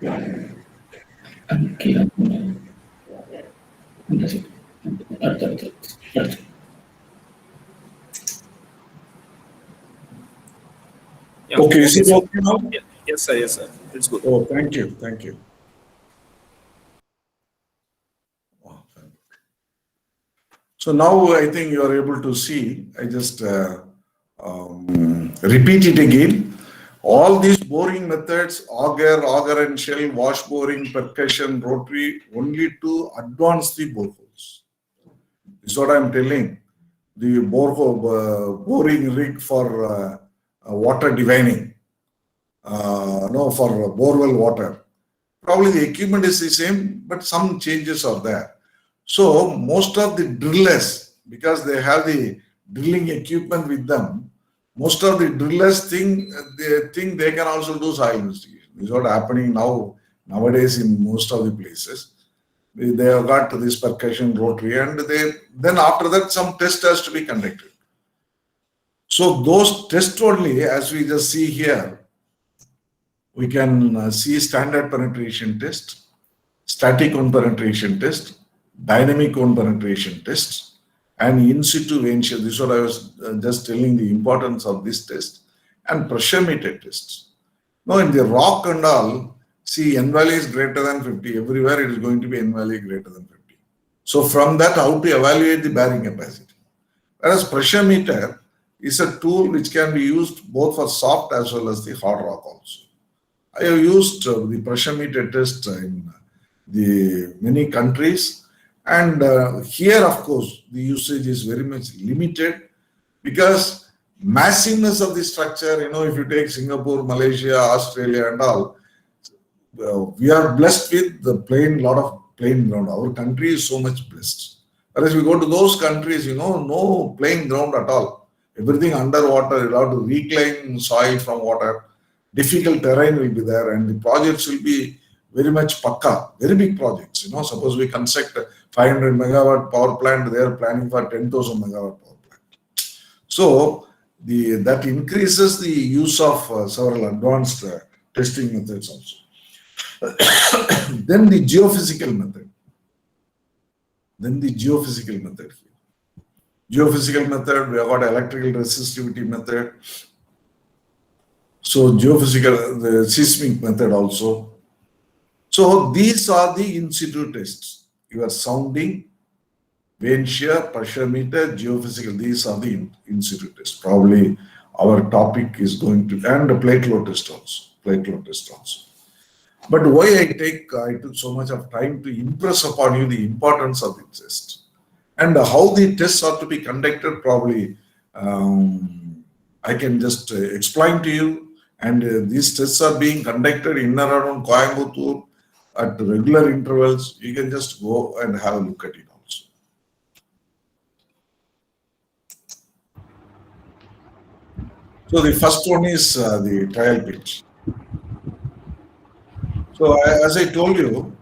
Speaker 3: Yeah.
Speaker 1: Okay, is it okay now?
Speaker 3: Yeah. Yes, sir. It's good.
Speaker 1: Oh, thank you. So now I think you are able to see. I just repeat it again. All these boring methods, auger and shell, wash boring, percussion, rotary, only to advance the boreholes. This is what I'm telling. The boring rig for water divining, for borewell water. Probably the equipment is the same, but some changes are there. So most of the drillers, because they have the drilling equipment with them, most of the drillers think they can also do soil investigation. This is what happening nowadays in most of the places. They have got this percussion rotary, and then after that some test has to be conducted. So those tests only, as we just see here, We can see standard penetration test, static cone penetration test, dynamic cone penetration test, and in situ vein shear. This is what I was just telling the importance of this test, and pressure meter tests. Now in the rock and all, see N value is greater than 50. Everywhere it is going to be N value greater than 50. So from that, how to evaluate the bearing capacity. Whereas pressure meter is a tool which can be used both for soft as well as the hard rock also. I have used the pressure meter test in the many countries, and here of course the usage is very much limited because massiveness of the structure, if you take Singapore, Malaysia, Australia and all, we are blessed with the lot of plain ground. Our country is so much blessed. Whereas we go to those countries, no plain ground at all. Everything underwater, you have to reclaim soil from water. Difficult terrain will be there, and the projects will be very much pakka, very big projects. Suppose we construct a 500 megawatt power plant, they are planning for 10,000 megawatt power plant. So that increases the use of several advanced testing methods also. Then the geophysical method. Geophysical method, we have got electrical resistivity method. So geophysical, the seismic method also. So these are the in situ tests. Your sounding, vein shear, pressure meter, geophysical, these are the in situ tests. Probably our topic is going to, and the plate load test also. But why I took so much of time to impress upon you the importance of the test and how the tests are to be conducted, probably I can just explain to you. And these tests are being conducted in and around Coimbatore at regular intervals. You can just go and have a look at it also. So the first one is the trial pit. So as I told you,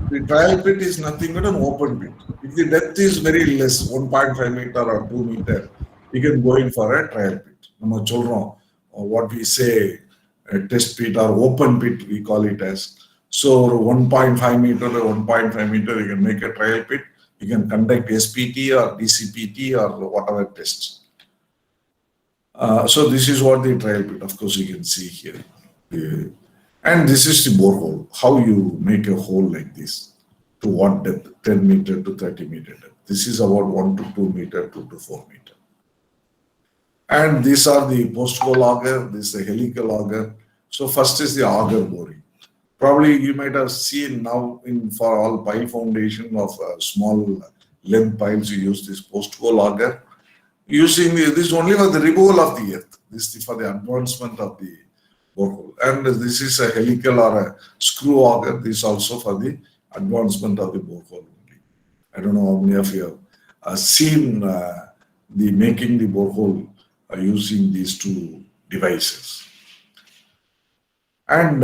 Speaker 1: the trial pit is nothing but an open pit. If the depth is very less, 1.5 meter or 2 meter, you can go in for a trial pit. Or what we say, a test pit or open pit, we call it as. So 1.5 meter or 1.5 meter, you can make a trial pit. You can conduct SPT or DCPT or whatever tests. So this is what the trial pit, of course, you can see here. And this is the borehole, how you make a hole like this. To what depth? 10 meter to 30 meter depth. This is about 1 to 2 meter, 2 to 4 meter. And these are the post-hole auger, this is the helical auger. So first is the auger boring. Probably you might have seen now for all pile foundation of small length piles, you use this post-hole auger. Using this only for the removal of the earth. This is for the advancement of the borehole. And this is a helical or a screw auger. This is also for the advancement of the borehole. I don't know how many of you have seen the making the borehole using these two devices. And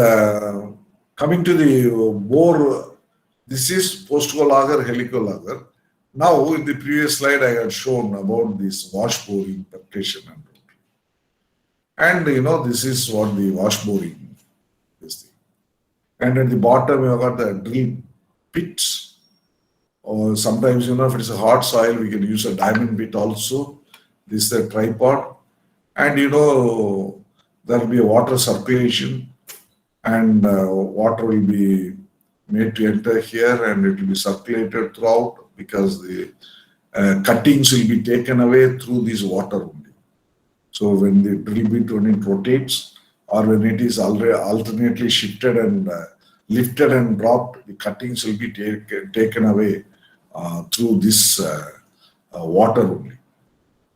Speaker 1: coming to the bore, this is post-hole auger, helical auger. Now, in the previous slide, I had shown about this wash boring, percussion and rotary. And this is what the wash boring is. And at the bottom, you have got the drill pits. Or sometimes, if it is a hard soil, we can use a diamond pit also. This is a tripod. And there will be a water circulation, and water will be made to enter here, and it will be circulated throughout because the cuttings will be taken away through this water only. So when the drill bit, when it rotates, or when it is alternately shifted and lifted and dropped, the cuttings will be taken away through this water only.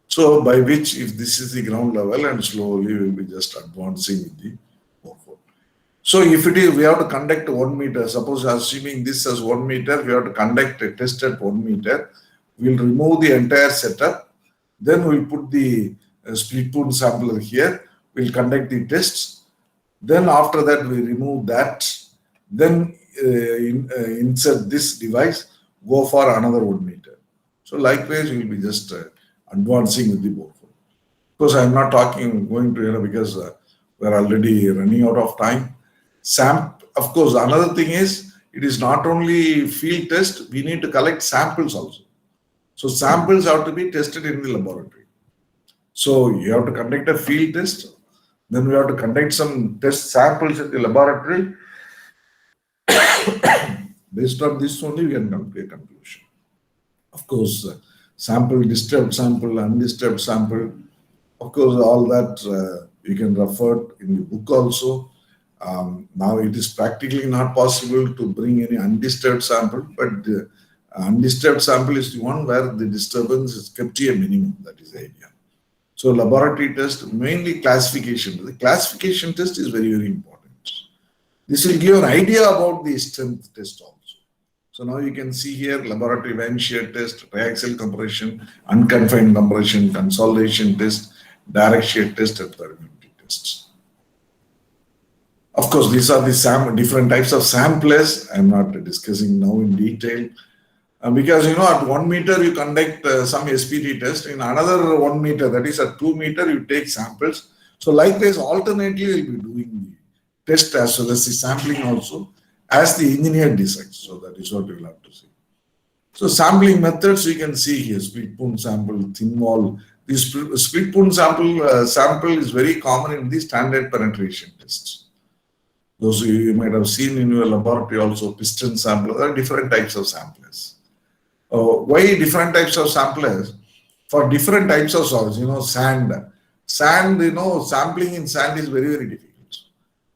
Speaker 1: So by which, if this is the ground level, and slowly we will be just advancing with the borehole. So if it is, we have to conduct 1 meter. Suppose assuming this as 1 meter, we have to conduct a test at 1 meter. We'll remove the entire setup. Then we'll put the split spoon sampler here. We'll conduct the tests. Then after that, we remove that. Then insert this device, go for another 1 meter. So likewise, we'll be just advancing with the borehole. Of course, I'm not going to, because We're already running out of time. Of course, another thing is, it is not only field test, we need to collect samples also. So samples have to be tested in the laboratory. So you have to conduct a field test, then we have to conduct some test samples in the laboratory. Based on this only, we can come to a conclusion. Of course, sample, disturbed sample, undisturbed sample, of course, all that you can refer in the book also. Now it is practically not possible to bring any undisturbed sample, but the undisturbed sample is the one where the disturbance is kept to a minimum. That is the idea. So laboratory test, mainly classification. The classification test is very, very important. This will give an idea about the strength test also. So now you can see here laboratory wind shear test, triaxial compression, unconfined compression, consolidation test, direct shear test, and permeability tests. Of course, these are the different types of samplers. I'm not discussing now in detail. Because at 1 meter you conduct some SPT test, in another 1 meter, that is at 2 meter, you take samples. So likewise, alternately you'll be doing the test as well as the sampling also, as the engineer decides. So that is what we'll have to see. So sampling methods you can see here: split pun sample, thin wall. This split pun sample is very common in the standard penetration tests. Those you might have seen in your laboratory also, piston sample. There are different types of samplers. Why different types of samplers? For different types of soils, sand. Sand, sampling in sand is very, very difficult.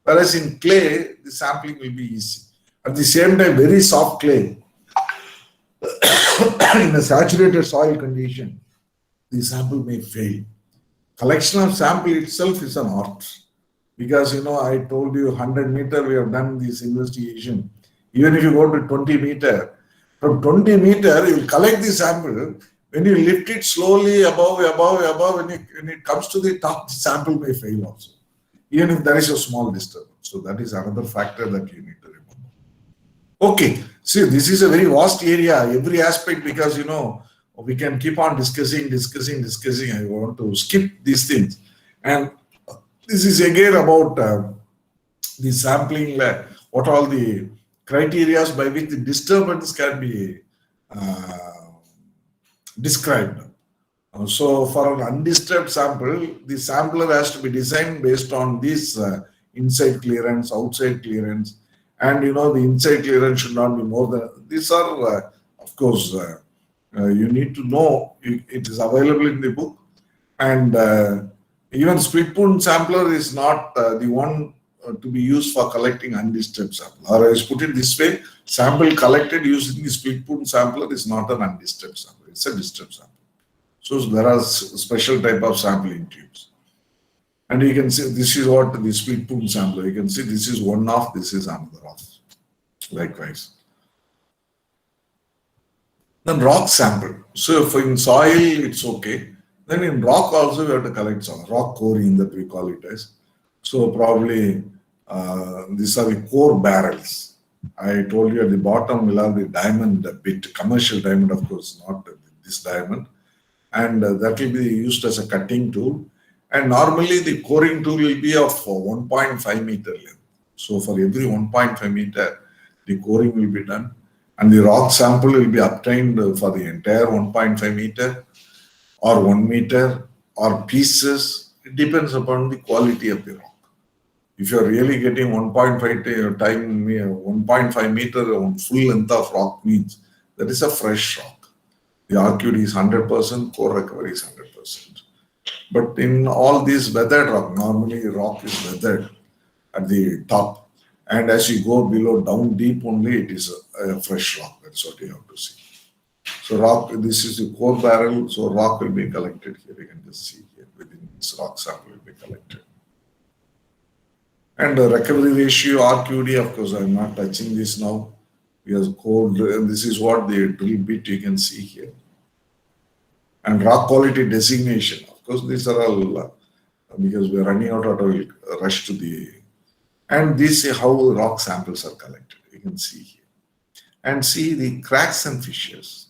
Speaker 1: Whereas in clay, the sampling will be easy. At the same time, very soft clay, in a saturated soil condition, the sample may fail. Collection of sample itself is an art. Because, I told you 100 meter, we have done this investigation. Even if you go to 20 meter, from 20 meter, you will collect the sample. When you lift it slowly above, when it comes to the top, the sample may fail also, even if there is a small disturbance. So that is another factor that you need to remember. Okay, see, this is a very vast area, every aspect, because, we can keep on discussing. I want to skip these things. And this is again about the sampling, what all the criteria by which the disturbance can be described. So for an undisturbed sample, the sampler has to be designed based on this inside clearance, outside clearance, and the inside clearance should not be more than, these are of course you need to know. It is available in the book, and even split pun sampler is not the one to be used for collecting undisturbed sample. Or I put it this way: sample collected using the split pun sampler is not an undisturbed sample; it's a disturbed sample. So there are special type of sampling tubes, and you can see this is what the split pun sampler. You can see this is one off, this is another off. Likewise. Then rock sample. So if in soil it's okay. Then in rock also we have to collect some rock coring that we call it as. So probably these are the core barrels. I told you at the bottom will have the diamond bit, commercial diamond, of course, not this diamond. And that will be used as a cutting tool. And normally the coring tool will be of 1.5 meter length. So for every 1.5 meter, the coring will be done. And the rock sample will be obtained for the entire 1.5 meter or 1 meter or pieces. It depends upon the quality of the rock. If you are really getting 1.5 meter on full length of rock means that is a fresh rock. The RQD is 100%, core recovery is 100%. But in all these weathered rock, normally rock is weathered at the top. And as you go below, down deep only, it is a fresh rock. That's what you have to see. So rock, this is the core barrel. So rock will be collected here. You can just see here within this rock sample will be collected. And the recovery ratio, RQD, of course, I'm not touching this now. Because code, and this is what the drill bit you can see here. And rock quality designation. Of course, these are all, because we're running out of rush to the, and this is how rock samples are collected. You can see here. And see the cracks and fissures.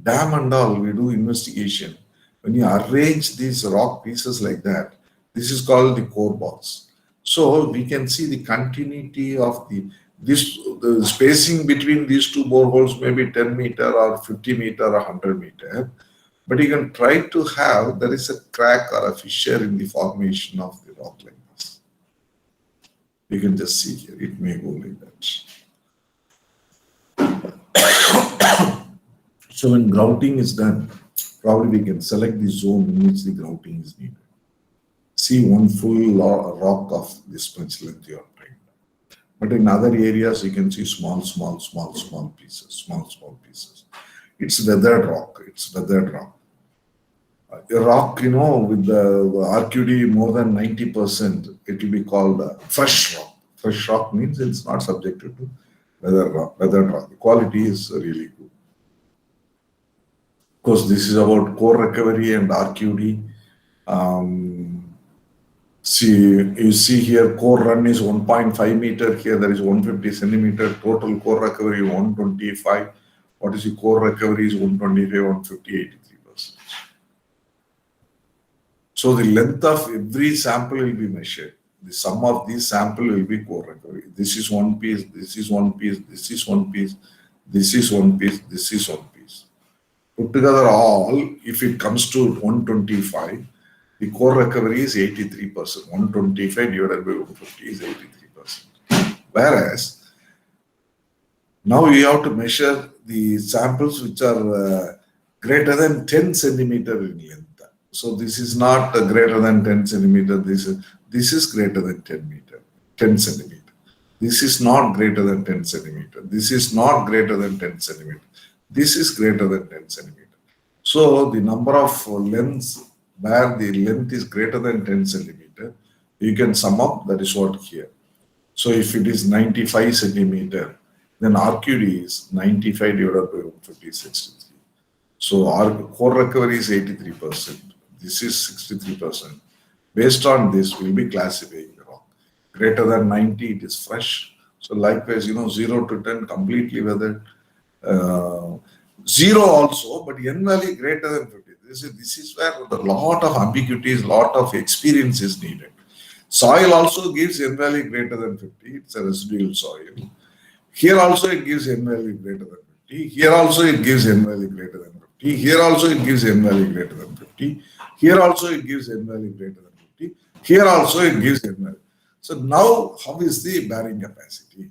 Speaker 1: Dam and all, we do investigation. When you arrange these rock pieces like that, this is called the core box. So we can see the continuity of the spacing between these two boreholes may be 10 meter or 50 meter or 100 meter. But you can try to have, there is a crack or a fissure in the formation of the rock like this. You can just see here, it may go like that. So when grouting is done, probably we can select the zone in which the grouting is needed. See one full rock of this much length you are trying. But in other areas, you can see small pieces. It's weathered rock. A rock, with the RQD more than 90%, it will be called fresh rock. Fresh rock means it's not subjected to weathered rock. The quality is really good. Of course, this is about core recovery and RQD. You see here, core run is 1.5 meter. Here there is 150 centimeter. Total core recovery 125. What is the core recovery is 125, 150, 83%. So the length of every sample will be measured. The sum of these sample will be core recovery. This is one piece, this is one piece, this is one piece, this is one piece, this is one piece. Put together all, if it comes to 125, the core recovery is 83%. 125 divided by 150 is 83%. Whereas, now we have to measure the samples which are greater than 10 centimeter in length. So this is not greater than 10 centimeter. This is greater than 10 centimeter. This is not greater than 10 centimeter. This is not greater than 10 centimeter. This is greater than 10 centimeter. So the number of lengths where the length is greater than 10 centimeter, you can sum up. That is what here. So if it is 95 centimeter, then RQD is 95 divided by 150 is 63. So our core recovery is 83%. This is 63%. Based on this, we'll be classifying the rock. Greater than 90, it is fresh. So likewise, 0 to 10, completely weathered. 0 also, but N value greater than 50. This is where a lot of ambiguities, lot of experience is needed. Soil also gives N value greater than 50. It's a residual soil. Here also it gives N value greater than 50. Here also it gives N value greater than 50. Here also it gives N value greater than 50. Here also it gives N value greater than 50. Here also it gives N value. So now how is the bearing capacity?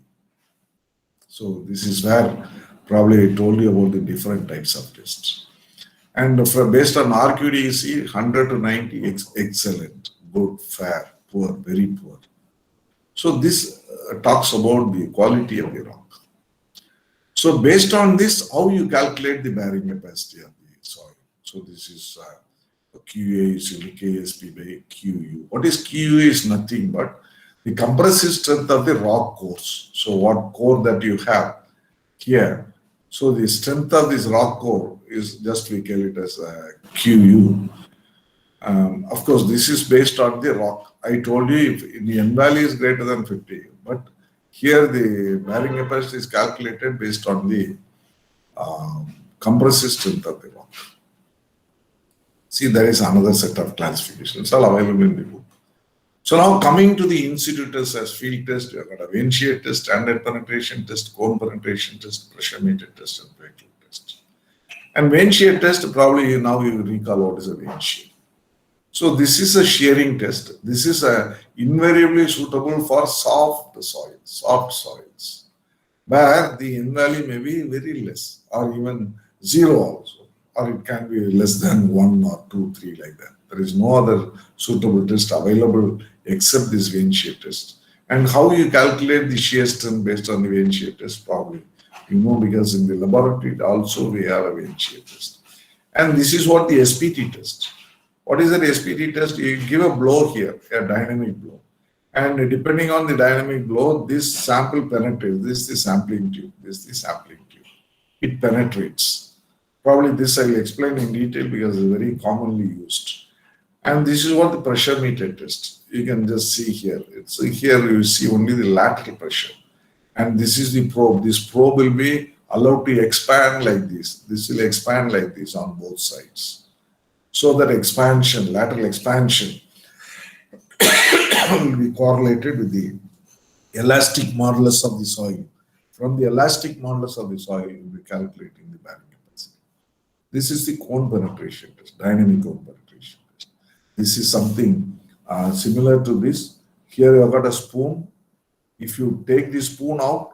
Speaker 1: So this is where probably I told you about the different types of tests. And based on RQD, you see 100 to 90, excellent, good, fair, poor, very poor. So this talks about the quality of the rock. So based on this, how you calculate the bearing capacity of the soil. So this is QA is KSP by QU. What is QU is nothing but the compressive strength of the rock cores. So what core that you have here. So the strength of this rock core is just we call it as QU. Of course, this is based on the rock. I told you if the N value is greater than 50, but here the bearing capacity is calculated based on the compressive strength of the rock. See, there is another set of classifications all available in the book. So now coming to the in situ test as field test, you have got a vein shear test, standard penetration test, cone penetration test, pressure meter test, and vacuum test. And vein shear test, probably now you recall what is a vein shear. So this is a shearing test. This is invariably suitable for soft soils, where the N value may be very less or even 0 also, or it can be less than 1 or 2, 3 like that. There is no other suitable test available except this vein shear test. And how you calculate the shear strength based on the vein shear test, probably because in the laboratory also we have a vein shear test. And this is what the SPT test. What is that SPT test? You give a blow here, a dynamic blow. And depending on the dynamic blow, this sample penetrates. This is the sampling tube. This is the sampling tube. It penetrates. Probably this I will explain in detail because it's very commonly used. And this is what the pressure meter test. You can just see here. Here you see only the lateral pressure. And this is the probe. This probe will be allowed to expand like this. This will expand like this on both sides. So that expansion, lateral expansion will be correlated with the elastic modulus of the soil. From the elastic modulus of the soil, we will be calculating the bearing capacity. This is the cone penetration test, dynamic cone penetration test. This is something similar to this. Here you have got a spoon. If you take the spoon out,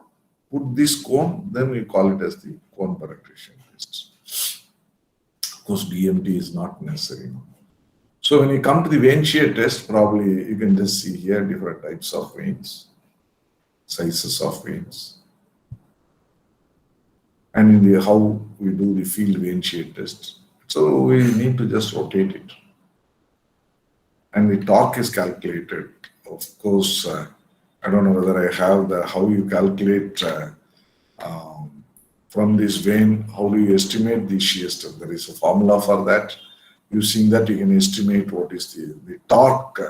Speaker 1: put this cone, then we call it as the cone penetration test. Of course, DMT is not necessary. So when you come to the vein shear test, probably you can just see here different types of veins, sizes of veins, and in the how we do the field vein shear test. So we need to just rotate it, and the torque is calculated. Of course, I don't know whether I have the how you calculate from this vein. How do you estimate the shear strength? There is a formula for that. Using that, you can estimate what is the torque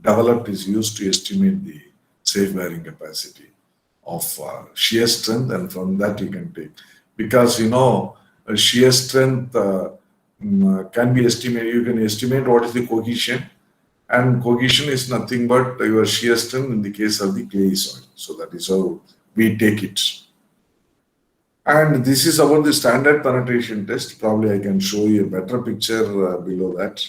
Speaker 1: developed is used to estimate the safe bearing capacity of shear strength, and from that you can take, because a shear strength can be estimated. You can estimate what is the cohesion, and cohesion is nothing but your shear strength in the case of the clay soil. So that is how we take it. And this is about the standard penetration test. Probably I can show you a better picture below that.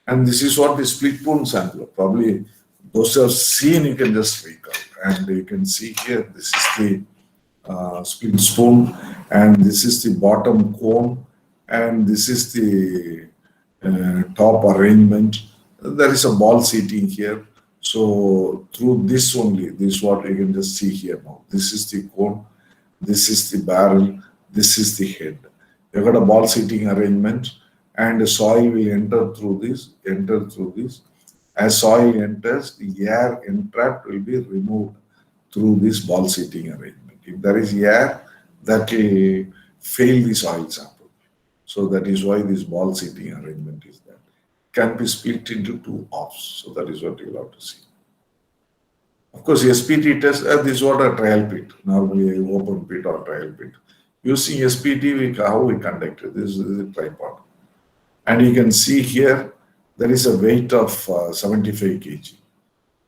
Speaker 1: And this is what the split spoon sampler. Probably those who have seen, you can just recall. And you can see here, this is the split spoon, and this is the bottom cone, and this is the top arrangement. There is a ball seating here. So through this only, this is what you can just see here now. This is the cone. This is the barrel, this is the head. You've got a ball seating arrangement, and the soil will enter through this. As soil enters, the air entrapped will be removed through this ball seating arrangement. If there is air, that will fail the soil sample. So that is why this ball seating arrangement is there. Can be split into two halves. So that is what you will have to see. Of course, SPT test, this is what a trial pit, normally open pit or trial pit. Using SPT, how we conduct it. This is a tripod. And you can see here, there is a weight of 75 kg.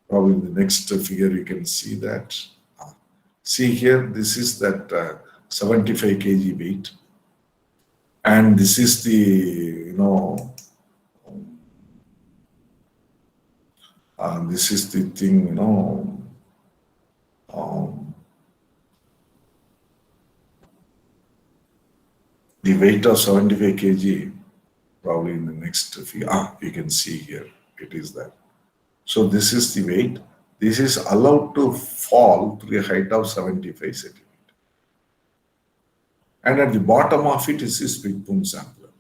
Speaker 1: Probably in the next figure, you can see that. See here, this is that 75 kg weight. And this is the, this is the thing, the weight of 75 kg, probably in the next figure, you can see here, it is that. So this is the weight. This is allowed to fall to a height of 75 centimeters. And at the bottom of it is this split spoon sampler.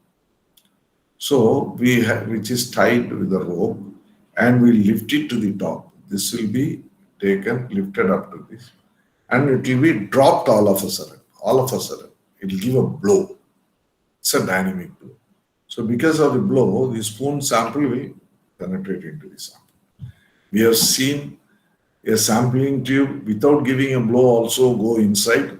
Speaker 1: So we have, which is tied with a rope, and we lift it to the top. This will be taken, lifted up to this, and it will be dropped all of a sudden. All of a sudden, it will give a blow. It's a dynamic blow. So because of the blow, the spoon sample will penetrate into the sample. We have seen a sampling tube without giving a blow also go inside,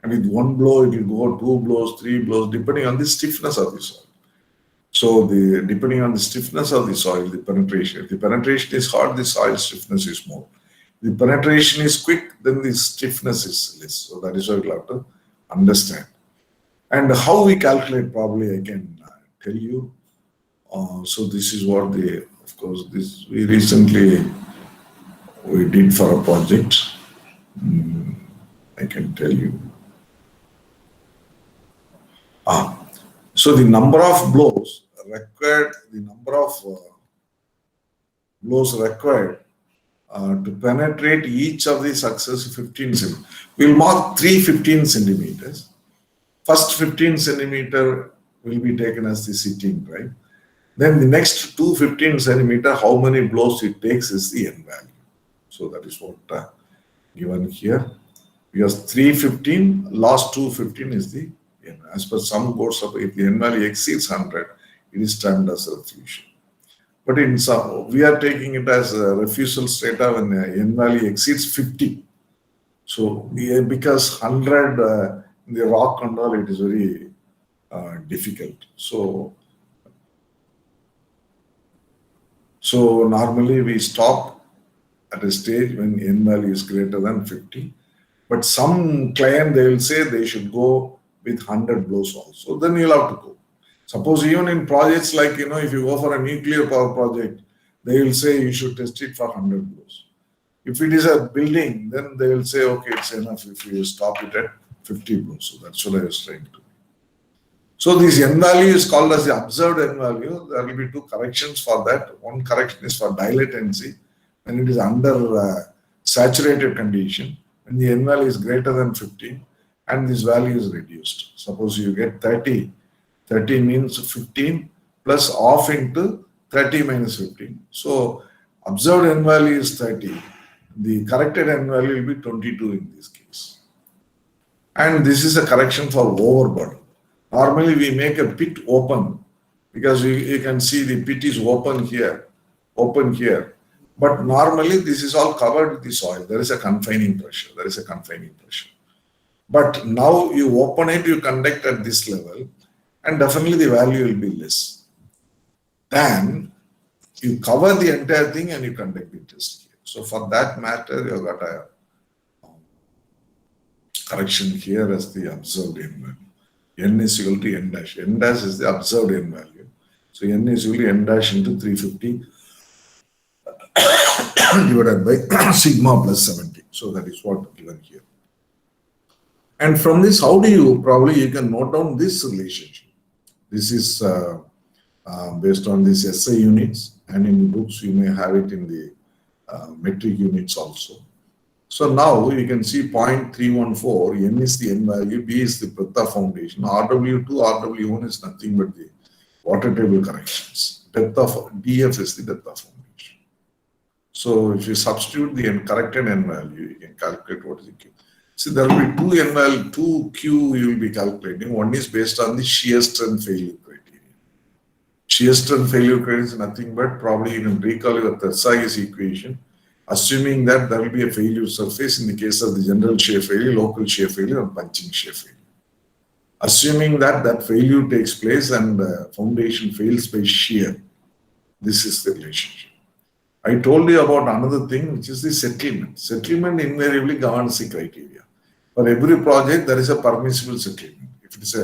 Speaker 1: and with one blow it will go 2 blows, 3 blows, depending on the stiffness of the soil. So depending on the stiffness of the soil, the penetration. If the penetration is hard, the soil stiffness is more. If the penetration is quick, then the stiffness is less. So that is what you have to understand. And how we calculate, probably I can tell you. So this is what of course, this we recently we did for a project. I can tell you. So the number of blows required, to penetrate each of the successive 15 centimeters. We'll mark 15 centimeters. First 15 centimeter will be taken as the sitting, right? Then the next 15 centimeter, how many blows it takes is the n value. So that is what given here. Because 315, last 215 is the n. As per some boards, if the n value exceeds 100, it is termed as a refusal. But in some, we are taking it as a refusal strata when the n value exceeds 50. So because 100 in the rock and all, it is very difficult. So normally we stop at a stage when n value is greater than 50. But some client, they will say they should go with 100 blows also. Then you'll have to go. Suppose even in projects like, if you go for a nuclear power project, they will say you should test it for 100 blows. If it is a building, then they will say, okay, it's enough if you stop it at 50 blows. So that's what I was trying to. So this n value is called as the observed n value. There will be two corrections for that. One correction is for dilatancy, when it is under saturated condition, when the n value is greater than 15 and this value is reduced. Suppose you get 30. 30 means 15 plus off into 30 minus 15. So observed n value is 30. The corrected n value will be 22 in this case. And this is a correction for overburden. Normally we make a pit open because you can see the pit is open here. But normally this is all covered with the soil. There is a confining pressure. But now you open it, you conduct at this level, and definitely the value will be less. Then you cover the entire thing and you conduct the test here. So for that matter, you have got a correction here as the observed n value. N is equal to n dash. N dash is the observed n value. So n is equal to n dash into 350 divided by sigma plus 70. So that is what given here. And from this, how do you can note down this relationship. This is based on these SI units, and in the books you may have it in the metric units also. So now you can see 0.314, n is the n value, B is the breadth of foundation, RW2, RW1 is nothing but the water table corrections. Depth of DF is the depth of foundation. So if you substitute the corrected n value, you can calculate what is the Q. See, there will be two n value, two Q you will be calculating. One is based on the shear strength failure criteria. Shear strength failure criteria is nothing but probably you can recall your Tersai's equation, assuming that there will be a failure surface in the case of the general shear failure, local shear failure, and punching shear failure. Assuming that failure takes place and foundation fails by shear, this is the relationship. I told you about another thing, which is the settlement. Settlement invariably governs the criteria. For every project, there is a permissible settlement. If it is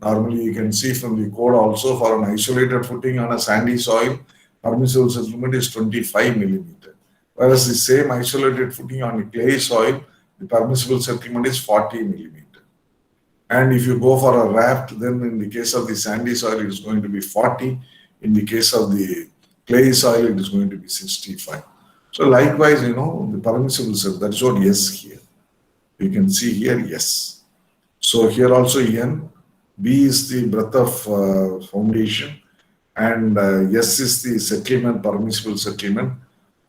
Speaker 1: normally you can see from the code also for an isolated footing on a sandy soil, permissible settlement is 25 millimeter. Whereas the same isolated footing on a clay soil, the permissible settlement is 40 millimeter. And if you go for a raft, then in the case of the sandy soil, it is going to be 40. In the case of the clay soil, it is going to be 65. So likewise, the permissible settlement, that's what yes here. You can see here, yes. So here also n, B is the breadth of foundation, and S is the settlement, permissible settlement.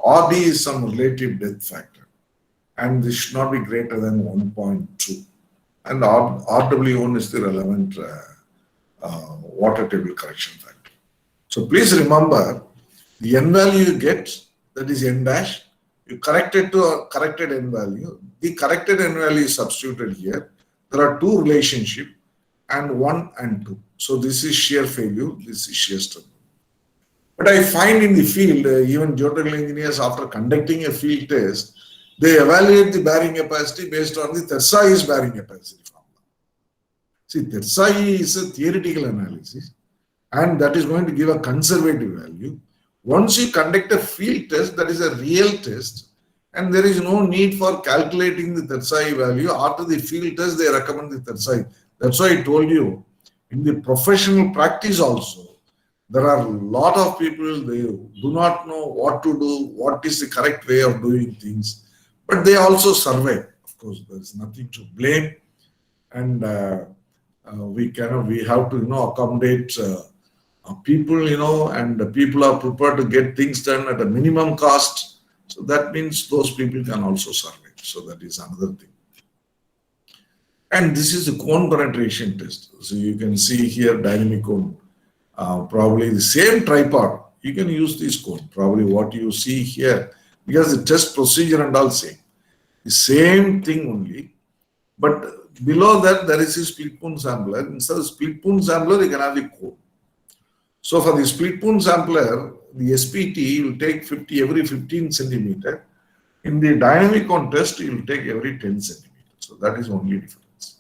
Speaker 1: RD is some relative depth factor, and this should not be greater than 1.2. And RW1 is the relevant water table correction factor. So please remember, the n value you get, that is n dash, you correct it to a corrected n value. The corrected n value is substituted here. There are two relationships, and 1 and 2. So this is shear failure, this is shear strength. But I find in the field, even geotechnical engineers, after conducting a field test, they evaluate the bearing capacity based on the Tersai's bearing capacity formula. See, Tersai is a theoretical analysis, and that is going to give a conservative value. Once you conduct a field test, that is a real test, and there is no need for calculating the Tersai value. After the field test, they recommend the Tersai. That's why I told you, in the professional practice also, there are a lot of people, they do not know what to do, what is the correct way of doing things, but they also survive. Of course, there is nothing to blame, and we have to accommodate people, and the people are prepared to get things done at a minimum cost. So that means those people can also survive. So that is another thing. And this is a cone penetration test. So you can see here dynamic cone. Probably the same tripod, you can use this cone. Probably what you see here, because the test procedure and all same. The same thing only. But below that, there is a split pun sampler. Instead of split pun sampler, you can have the cone. So for the split pun sampler, the SPT will take every 15 centimeter, In the dynamic cone test, you will take every 10 centimeters. So that is only difference.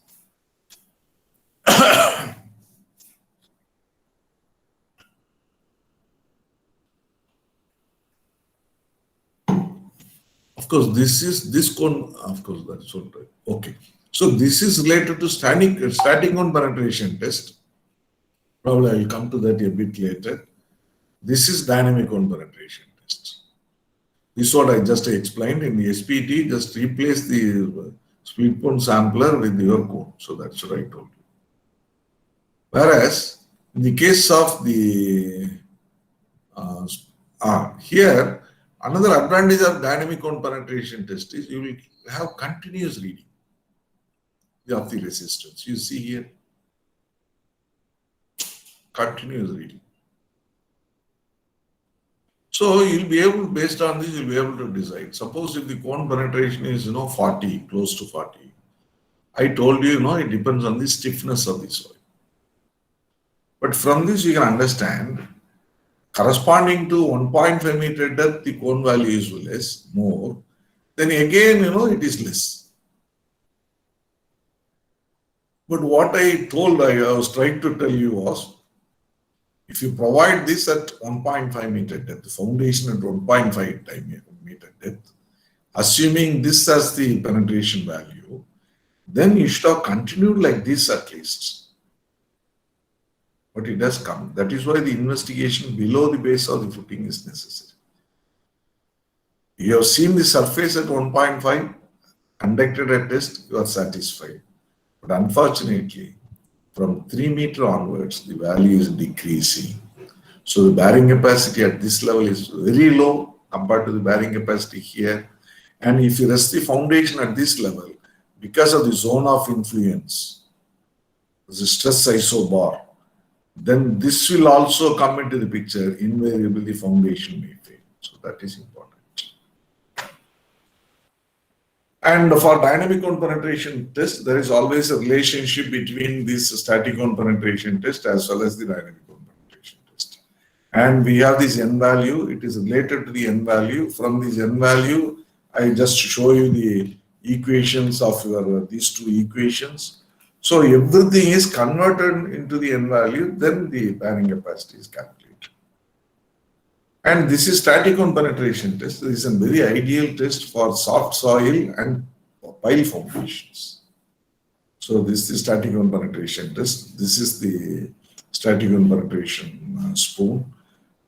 Speaker 1: Of course, this cone, of course, that's all right. Okay. So this is related to static cone penetration test. Probably I will come to that a bit later. This is dynamic cone penetration test. This is what I just explained in the SPT. Just replace the split cone sampler with your cone. So that's what I told you. Whereas in the case of the here, another advantage of dynamic cone penetration test is you will have continuous reading of the resistance. You see here, continuous reading. So you'll be able, based on this, you'll be able to decide. Suppose if the cone penetration is 40, close to 40, I told you, it depends on the stiffness of the soil. But from this you can understand, corresponding to 1.5 meter depth, the cone value is less, more. Then again, it is less. But what I was trying to tell you was, if you provide this at 1.5 meter depth, the foundation at 1.5 meter depth, assuming this as the penetration value, then you should have continued like this at least. But it does come. That is why the investigation below the base of the footing is necessary. You have seen the surface at 1.5, conducted a test, you are satisfied. But unfortunately, from 3 meter onwards, the value is decreasing. So the bearing capacity at this level is very low compared to the bearing capacity here. And if you rest the foundation at this level, because of the zone of influence, the stress isobar, then this will also come into the picture. Invariably, the foundation may fail. So that is important. And for dynamic cone penetration test, there is always a relationship between this static cone penetration test as well as the dynamic cone penetration test. And we have this n value. It is related to the n value. From this n value, I just show you the equations of these two equations. So everything is converted into the n value, then the bearing capacity is calculated. And this is static cone penetration test. This is a very ideal test for soft soil and pile foundations. So this is static cone penetration test. This is the static cone penetration spoon.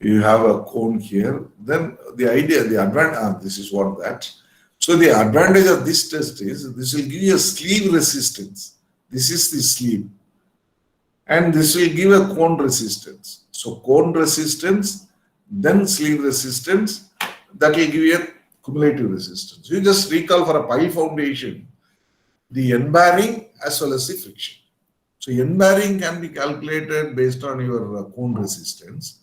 Speaker 1: You have a cone here. Then the idea, the advantage, this is what that. So the advantage of this test is this will give you a sleeve resistance. This is the sleeve. And this will give a cone resistance. So cone resistance, then sleeve resistance, that will give you a cumulative resistance. You just recall for a pile foundation, the end bearing as well as the friction. So end bearing can be calculated based on your cone resistance.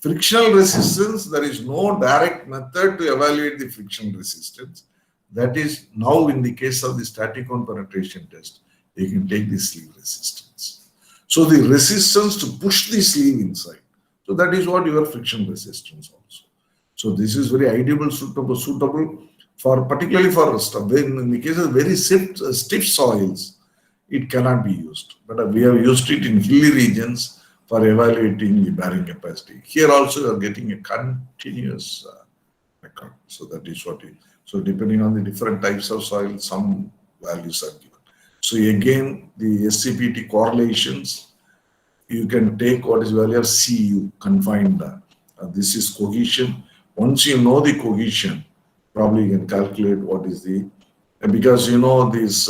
Speaker 1: Frictional resistance, there is no direct method to evaluate the friction resistance. That is now in the case of the static cone penetration test, you can take the sleeve resistance. So the resistance to push the sleeve inside. So that is what your friction resistance also. So this is very ideal, suitable for particularly for in the case of very stiff soils, it cannot be used. But we have used it in hilly regions for evaluating the bearing capacity. Here also you are getting a continuous record. So that is what it. So depending on the different types of soil, some values are given. So again, the SCPT correlations, you can take what is value of CU, confined. This is cohesion. Once you know the cohesion, probably you can calculate what is the, because you know this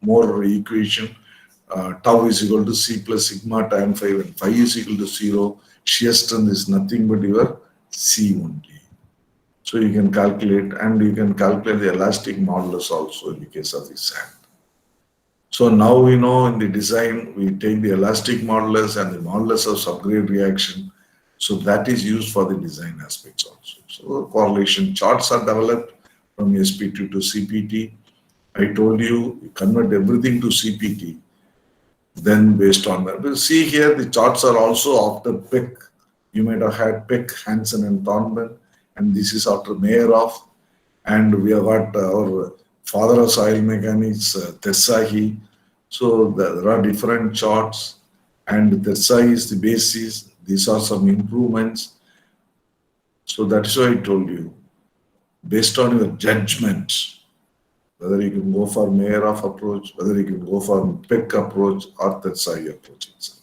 Speaker 1: more equation, tau is equal to C plus sigma tan phi, and phi is equal to 0. Shear strength is nothing but your C only. So you can calculate, and you can calculate the elastic modulus also in the case of the sand. So now we know in the design, we take the elastic modulus and the modulus of subgrade reaction. So that is used for the design aspects also. So correlation charts are developed from SP2 to CPT. I told you, convert everything to CPT. Then based on that, we'll see here the charts are also after Peck. You might have had Peck, Hansen and Thornburn, and this is after Meyerhoff. And we have got our father of soil mechanics, Tersahi. So there are different charts, and Tersahi is the basis. These are some improvements. So that's why I told you, based on your judgment, whether you can go for Meyerhof approach, whether you can go for Peck approach or Tersahi approach itself.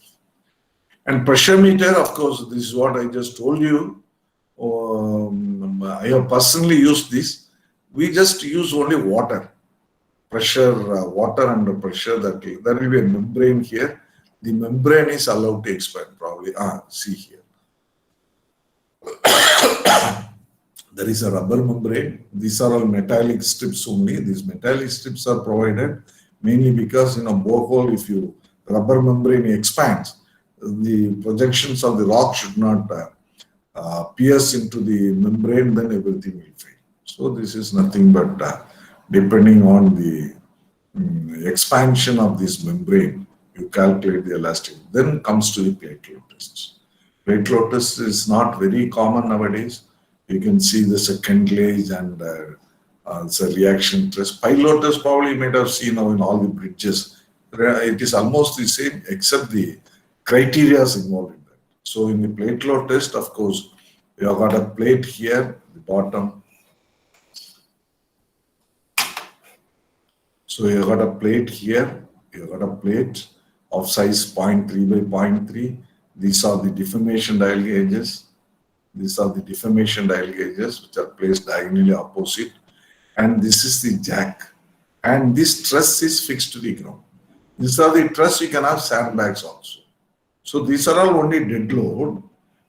Speaker 1: And pressure meter, of course, this is what I just told you. I have personally used this. We just use only water, pressure, water under pressure. That there will be a membrane here. The membrane is allowed to expand probably. See here. There is a rubber membrane. These are all metallic strips only. These metallic strips are provided mainly because in a borehole, if you rubber membrane expands, the projections of the rock should not pierce into the membrane, then everything will fail. So this is nothing but depending on the expansion of this membrane, you calculate the elastic. Then comes to the plate load test. Plate load test is not very common nowadays. You can see the second gauge and it's a reaction test. Pile load test probably you might have seen now in all the bridges. It is almost the same except the criteria is involved in that. So in the plate load test, of course, you have got a plate here, the bottom. So you have got a plate here, you have got a plate of size 0.3 by 0.3. These are the deformation dial gauges. These are the deformation dial gauges which are placed diagonally opposite. And this is the jack. And this truss is fixed to the ground. These are the truss, you can have sandbags also. So these are all only dead load.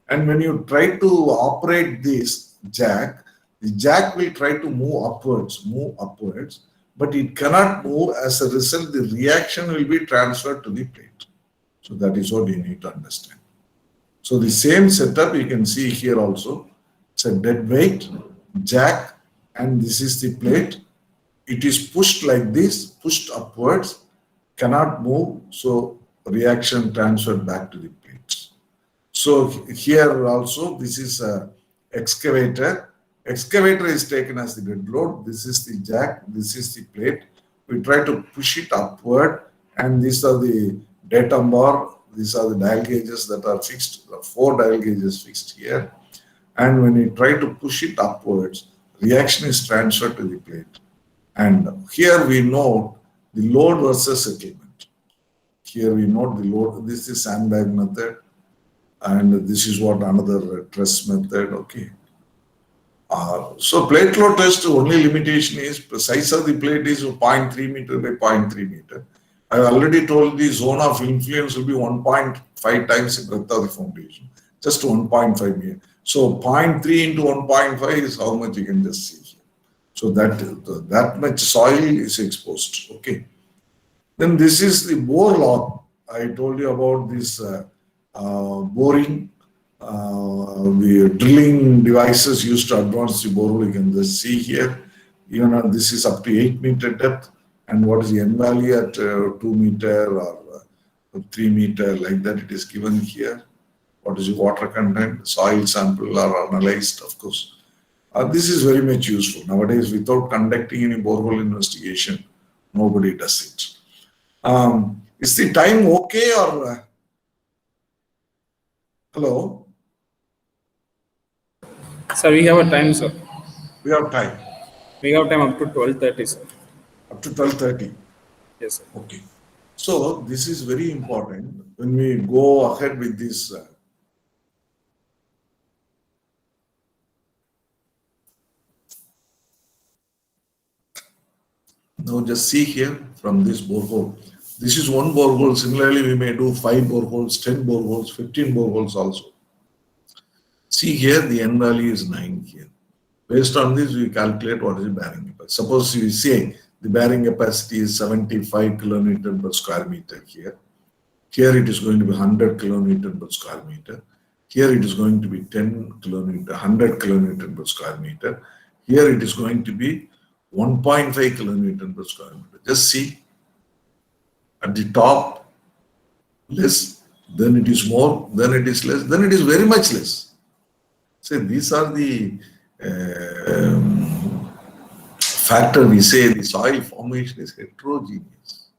Speaker 1: And when you try to operate this jack, the jack will try to move upwards, but it cannot move. As a result, the reaction will be transferred to the plate. So that is what you need to understand. So the same setup you can see here also. It's a dead weight jack, and this is the plate. It is pushed like this, pushed upwards, cannot move. So reaction transferred back to the plates. So here also, this is a excavator. Excavator is taken as the dead load. This is the jack. This is the plate. We try to push it upward, and these are the datum bar. These are the dial gauges that are fixed. There are 4 dial gauges fixed here. And when you try to push it upwards, reaction is transferred to the plate. And here we note the load versus settlement. Here we note the load. This is sandbag method. And this is what another truss method. Okay. So plate load test, only limitation is the size of the plate is 0.3 meter by 0.3 meter. I already told the zone of influence will be 1.5 times the breadth of the foundation, just 1.5 meter. So 0.3 into 1.5 is how much you can just see here. So that much soil is exposed. Okay. Then this is the bore log. I told you about this boring. The drilling devices used to advance the borehole, you can just see here. Even this is up to 8 meter depth, and what is the N value at 2 meter or 3 meter, like that it is given here. What is the water content? Soil sample are analyzed, of course. This is very much useful. Nowadays, without conducting any borehole investigation, nobody does it. Is the time okay or? Hello?
Speaker 3: Sir, we have a time, sir.
Speaker 1: We have time.
Speaker 3: We have time up to 12:30, sir.
Speaker 1: Up to 12:30.
Speaker 3: Yes, sir.
Speaker 1: Okay. So this is very important when we go ahead with this. Now just see here from this borehole. This is one borehole. Similarly, we may do 5 boreholes, 10 boreholes, 15 boreholes also. See here, the N value is 9 here. Based on this, we calculate what is the bearing capacity. Suppose we say the bearing capacity is 75 kilonewton per square meter here. Here it is going to be 100 kilonewton per square meter. Here it is going to be 10 kilonewton, 100 kilonewton per square meter. Here it is going to be 1.5 kilonewton per square meter. Just see at the top less, then it is more, then it is less, then it is very much less. So these are the factor we say the soil formation is heterogeneous.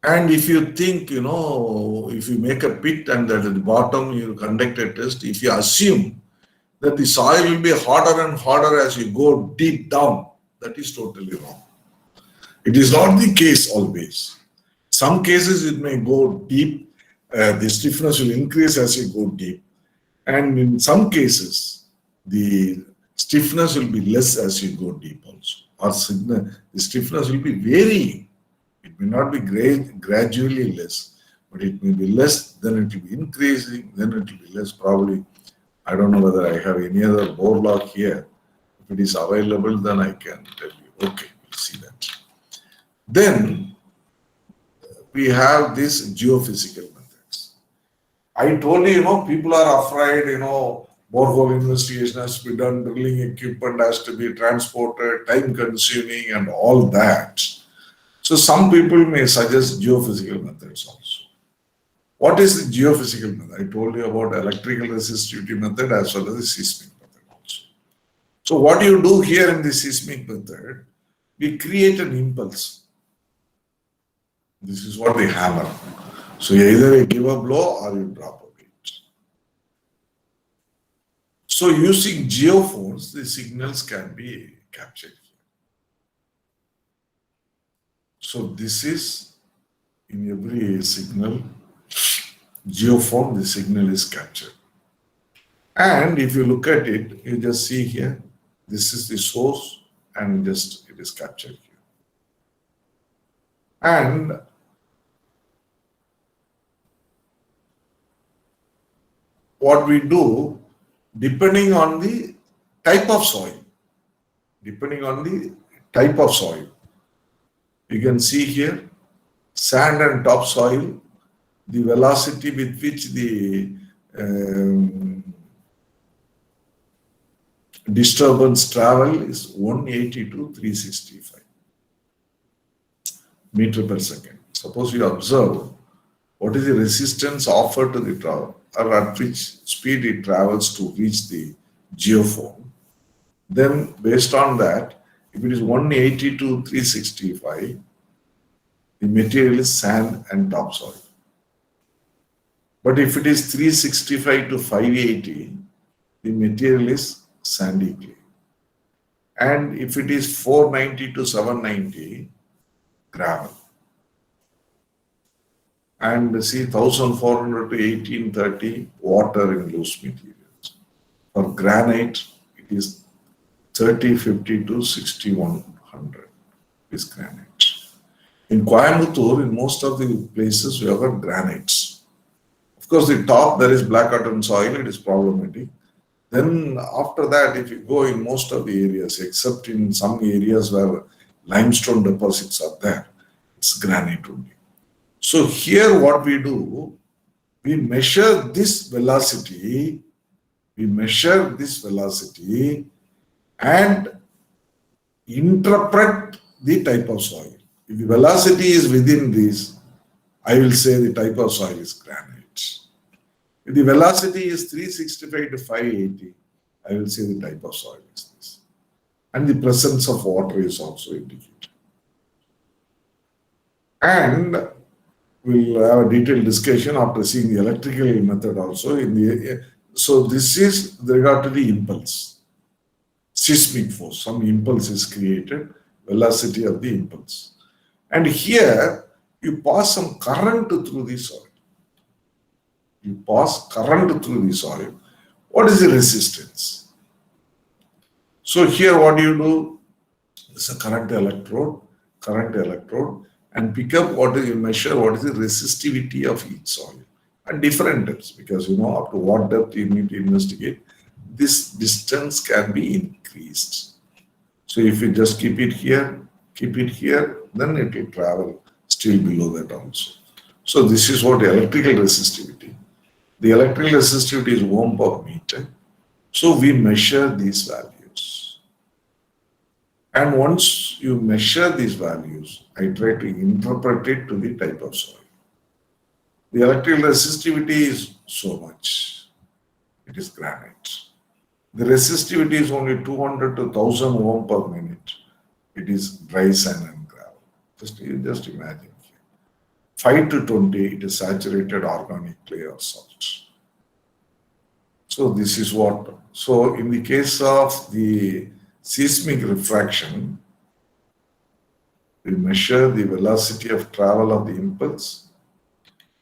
Speaker 1: And if you think, if you make a pit and at the bottom you conduct a test, if you assume that the soil will be harder and harder as you go deep down, that is totally wrong. It is not the case always. Some cases it may go deep, the stiffness will increase as you go deep. And in some cases, the stiffness will be less as you go deep also. Or the stiffness will be varying. It may not be gradually less, but it may be less, then it will be increasing, then it will be less. Probably, I don't know whether I have any other bore log here. If it is available, then I can tell you. Okay, we'll see that. Then we have these geophysical methods. I told you, people are afraid, borehole investigation has to be done, drilling equipment has to be transported, time consuming and all that. So some people may suggest geophysical methods also. What is the geophysical method? I told you about electrical resistivity method as well as the seismic method also. So what you do here in the seismic method, we create an impulse. This is what they hammer. So either you give a blow or you drop a weight. So using geophones, the signals can be captured. So this is in every signal, geophone, the signal is captured. And if you look at it, you just see here, this is the source and just it is captured here. And what we do, depending on the type of soil, you can see here, sand and topsoil, the velocity with which the disturbance travel is 180 to 365 meter per second. Suppose you observe what is the resistance offered to the travel, or at which speed it travels to reach the geophone. Then based on that, if it is 180 to 365, the material is sand and topsoil. But if it is 365 to 580, the material is sandy clay. And if it is 490 to 790, gravel. And see 1400 to 1830, water in loose materials. For granite, it is 3050 to 6100 is granite. In Coimbatore, in most of the places, we have got granites. Of course, the top, there is black cotton soil, it is problematic. Then after that, if you go in most of the areas, except in some areas where limestone deposits are there, it's granite only. So here what we do, we measure this velocity and interpret the type of soil. If the velocity is within this, I will say the type of soil is granite. If the velocity is 365 to 580, I will say the type of soil is this. And the presence of water is also indicated. And we'll have a detailed discussion after seeing the electrical method also. So this is with regard to the impulse. Seismic force, some impulse is created, velocity of the impulse. And here, you pass some current through the soil. What is the resistance? So here what you do is a current electrode, and pick up you measure what is the resistivity of each soil at different depths, because up to what depth you need to investigate, this distance can be increased. So if you just keep it here, then it will travel still below that also. So this is what electrical resistivity. The electrical resistivity is ohm per meter. So we measure these values. And once you measure these values, I try to interpret it to the type of soil. The electrical resistivity is so much. It is granite. The resistivity is only 200 to 1000 ohm per minute. It is dry sand and gravel. Just imagine. 5 to 20, it is saturated organic clay or salt. So this is what. So in the case of the seismic refraction, we measure the velocity of travel of the impulse.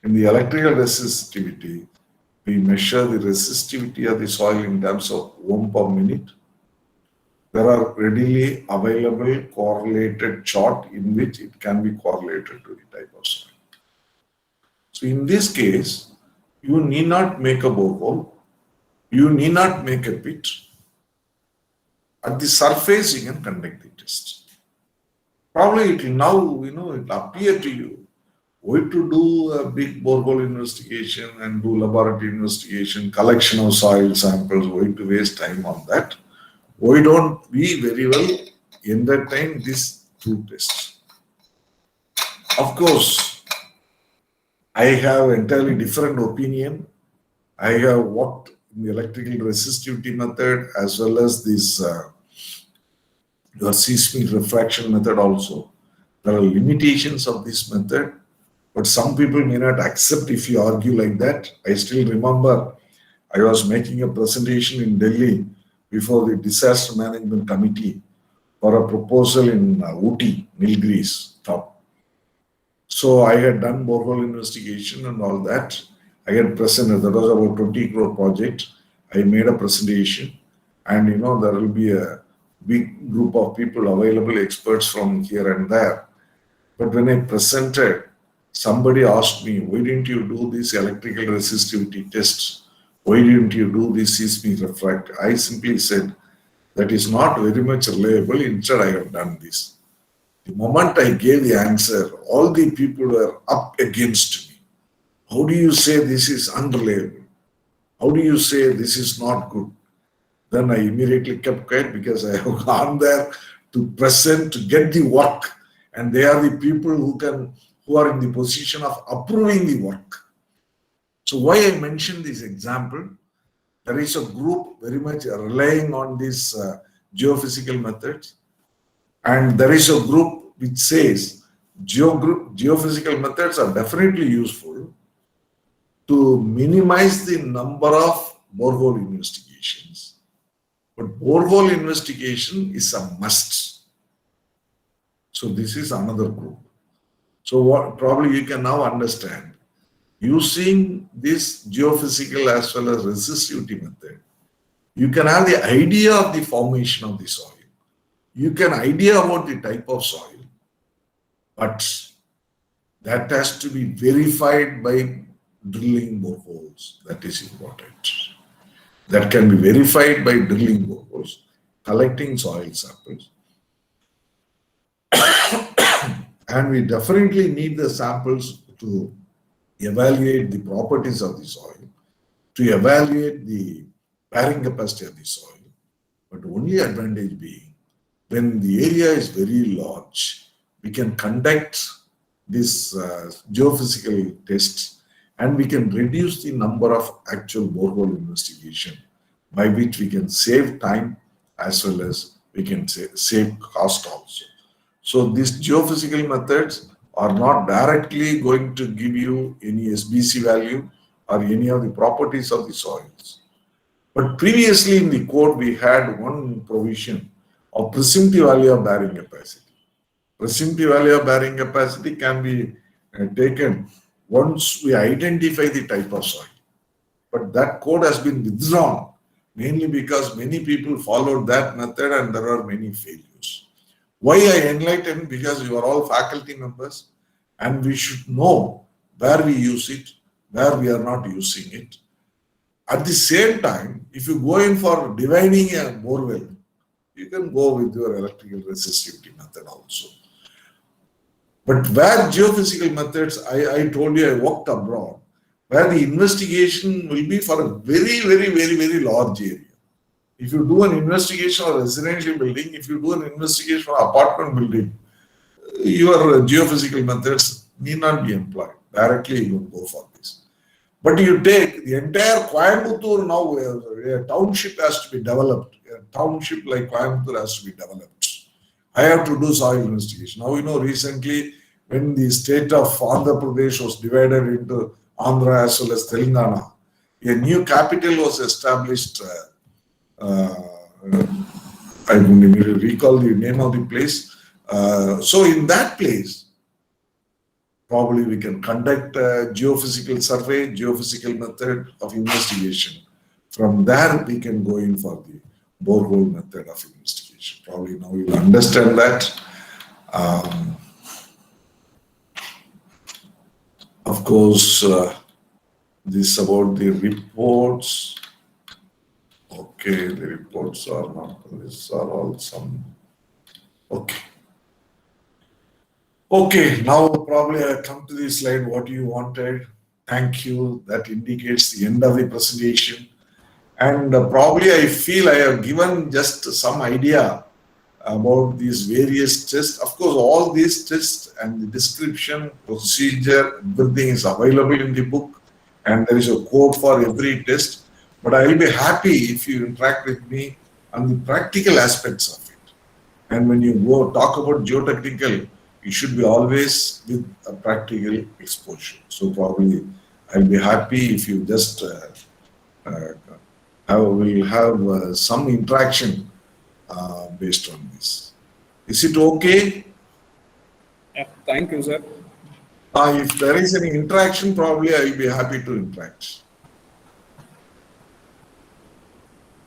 Speaker 1: In the electrical resistivity, we measure the resistivity of the soil in terms of ohm per minute. There are readily available correlated chart in which it can be correlated to the type of soil. So in this case, you need not make a borehole, you need not make a pit. At the surface, you can conduct the test. Probably it will now, it will appear to you, why to do a big borehole investigation and do laboratory investigation, collection of soil samples, why to waste time on that? Why don't we very well entertain these two tests? Of course, I have entirely different opinion. I have worked in the electrical resistivity method as well as this your seismic refraction method also. There are limitations of this method, but some people may not accept if you argue like that. I still remember I was making a presentation in Delhi before the Disaster Management Committee for a proposal in Ooty, Nilgiris top. So I had done borehole investigation and all that. I had presented, that was about 20 crore project. I made a presentation and there will be a big group of people available, experts from here and there. But when I presented, somebody asked me, why didn't you do these electrical resistivity tests? Why didn't you do this seismic refract? I simply said, that is not very much reliable. Instead, I have done this. The moment I gave the answer, all the people were up against me. How do you say this is unreliable? How do you say this is not good? Then I immediately kept quiet because I have gone there to present, to get the work. And they are the people who are in the position of approving the work. So why I mentioned this example, there is a group very much relying on these geophysical methods. And there is a group which says geophysical methods are definitely useful to minimize the number of borehole investigations. But borehole investigation is a must. So this is another group. So what probably you can now understand, using this geophysical as well as resistivity method, you can have the idea of the formation of the soil. You can idea about the type of soil, but that has to be verified by drilling boreholes. That is important. That can be verified by drilling boreholes, collecting soil samples. And we definitely need the samples to evaluate the properties of the soil, to evaluate the bearing capacity of the soil. But only advantage being, when the area is very large, we can conduct this geophysical tests and we can reduce the number of actual borehole investigation, by which we can save time as well as we can save cost also. So these geophysical methods are not directly going to give you any SBC value or any of the properties of the soils. But previously in the code, we had one provision of presumptive value of bearing capacity. Presumptive value of bearing capacity can be taken once we identify the type of soil. But that code has been withdrawn, mainly because many people followed that method and there are many failures. Why I enlighten? Because you are all faculty members and we should know where we use it, where we are not using it. At the same time, if you go in for dividing a borewell, you can go with your electrical resistivity method also. But where geophysical methods, I told you I worked abroad, where the investigation will be for a very large area. If you do an investigation of a residential building, if you do an investigation of an apartment building, your geophysical methods need not be employed. Directly you will go for this. But you take the entire Coimbatore now, a township has to be developed. A township like Coimbatore has to be developed. I have to do soil investigation. Now, recently when the state of Andhra Pradesh was divided into Andhra as well as Telangana, a new capital was established. I don't even recall the name of the place. So in that place, probably we can conduct a geophysical survey, geophysical method of investigation. From there, we can go in for the borehole method of investigation. Probably now you'll understand that. Of course, this about the reports. Okay, the reports are not, these are all some. Okay. Okay, now probably I come to this slide, what you wanted. Thank you. That indicates the end of the presentation. And probably I feel I have given just some idea about these various tests. Of course, all these tests and the description, procedure, everything is available in the book. And there is a code for every test. But I will be happy if you interact with me on the practical aspects of it. And when you go talk about geotechnical, you should be always with a practical exposure. So probably I'll be happy if you just we'll have some interaction based on this. Is it okay?
Speaker 3: Yeah, thank you, sir.
Speaker 1: If there is any interaction, probably I will be happy to interact.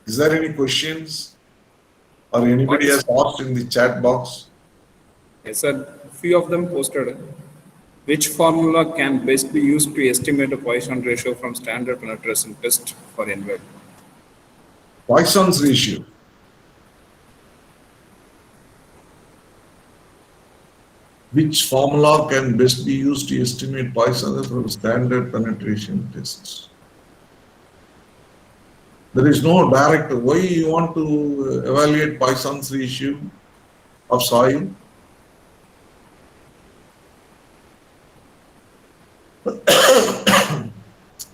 Speaker 1: Is there any questions? Or anybody has asked in the chat box?
Speaker 3: Yes, sir. Few of them posted. Which formula can best be used to estimate a Poisson ratio from standard penetration test for NVEL?
Speaker 1: Poisson's ratio. Which formula can best be used to estimate Poisson from standard penetration tests? There is no direct. Why you want to evaluate Poisson's ratio of soil?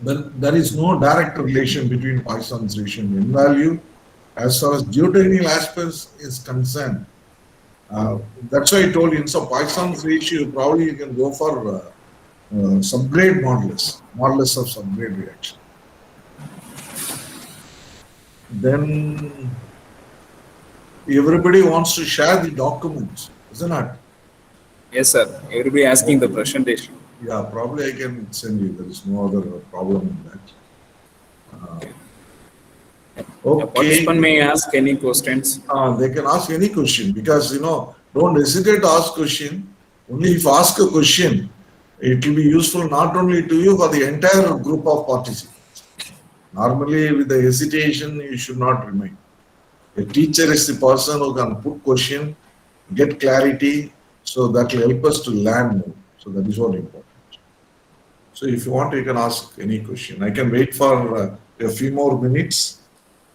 Speaker 1: There is no direct relation between Poisson's ratio and mean value as far as geotechnical aspects is concerned. That's why I told you in some Poisson's ratio, probably you can go for subgrade modulus of subgrade reaction. Then everybody wants to share the documents, isn't it?
Speaker 3: Yes, sir. Everybody asking the presentation.
Speaker 1: Yeah, probably I can send you. There is no other problem in that.
Speaker 3: The participant may ask any questions.
Speaker 1: They can ask any question because, don't hesitate to ask question. Only if you ask a question, it will be useful not only to you, but the entire group of participants. Normally, with the hesitation, you should not remain. A teacher is the person who can put question, get clarity, so that will help us to learn more. So that is what important. So if you want, you can ask any question. I can wait for a few more minutes.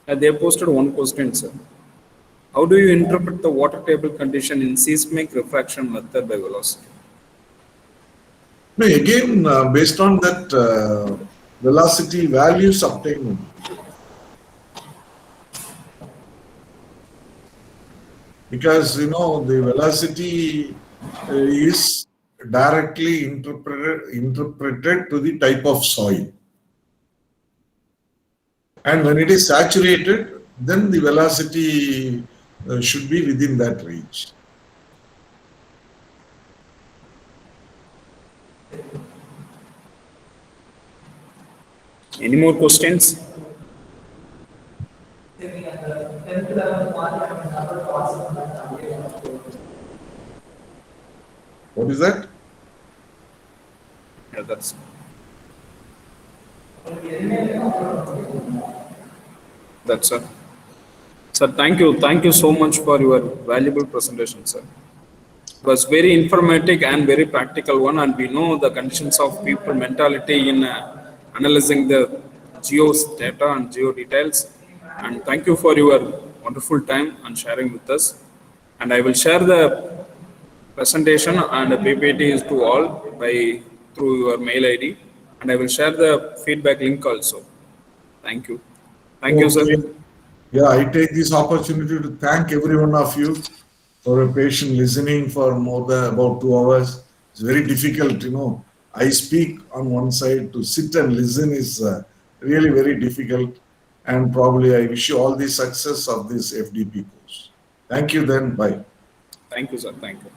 Speaker 3: They posted one question, sir. How do you interpret the water table condition in seismic refraction method by velocity?
Speaker 1: No, again, based on that velocity values obtained. Because, the velocity is directly interpreted to the type of soil. And when it is saturated, then the velocity should be within that range.
Speaker 3: Any more questions?
Speaker 1: What is that?
Speaker 3: Yeah, that's. That's sir. Sir, thank you. Thank you so much for your valuable presentation, sir. It was very informative and very practical one, and we know the conditions of people mentality in analyzing the geo's data and geo details. And thank you for your wonderful time and sharing with us. And I will share the presentation and the PPT to all through your mail ID. and I will share the feedback link also. Thank you. Thank you, sir.
Speaker 1: Okay. Yeah, I take this opportunity to thank every one of you for a patient listening for more than about 2 hours. It's very difficult, I speak on one side, to sit and listen is really very difficult. And probably I wish you all the success of this FDP course. Thank you then. Bye.
Speaker 3: Thank you, sir. Thank you.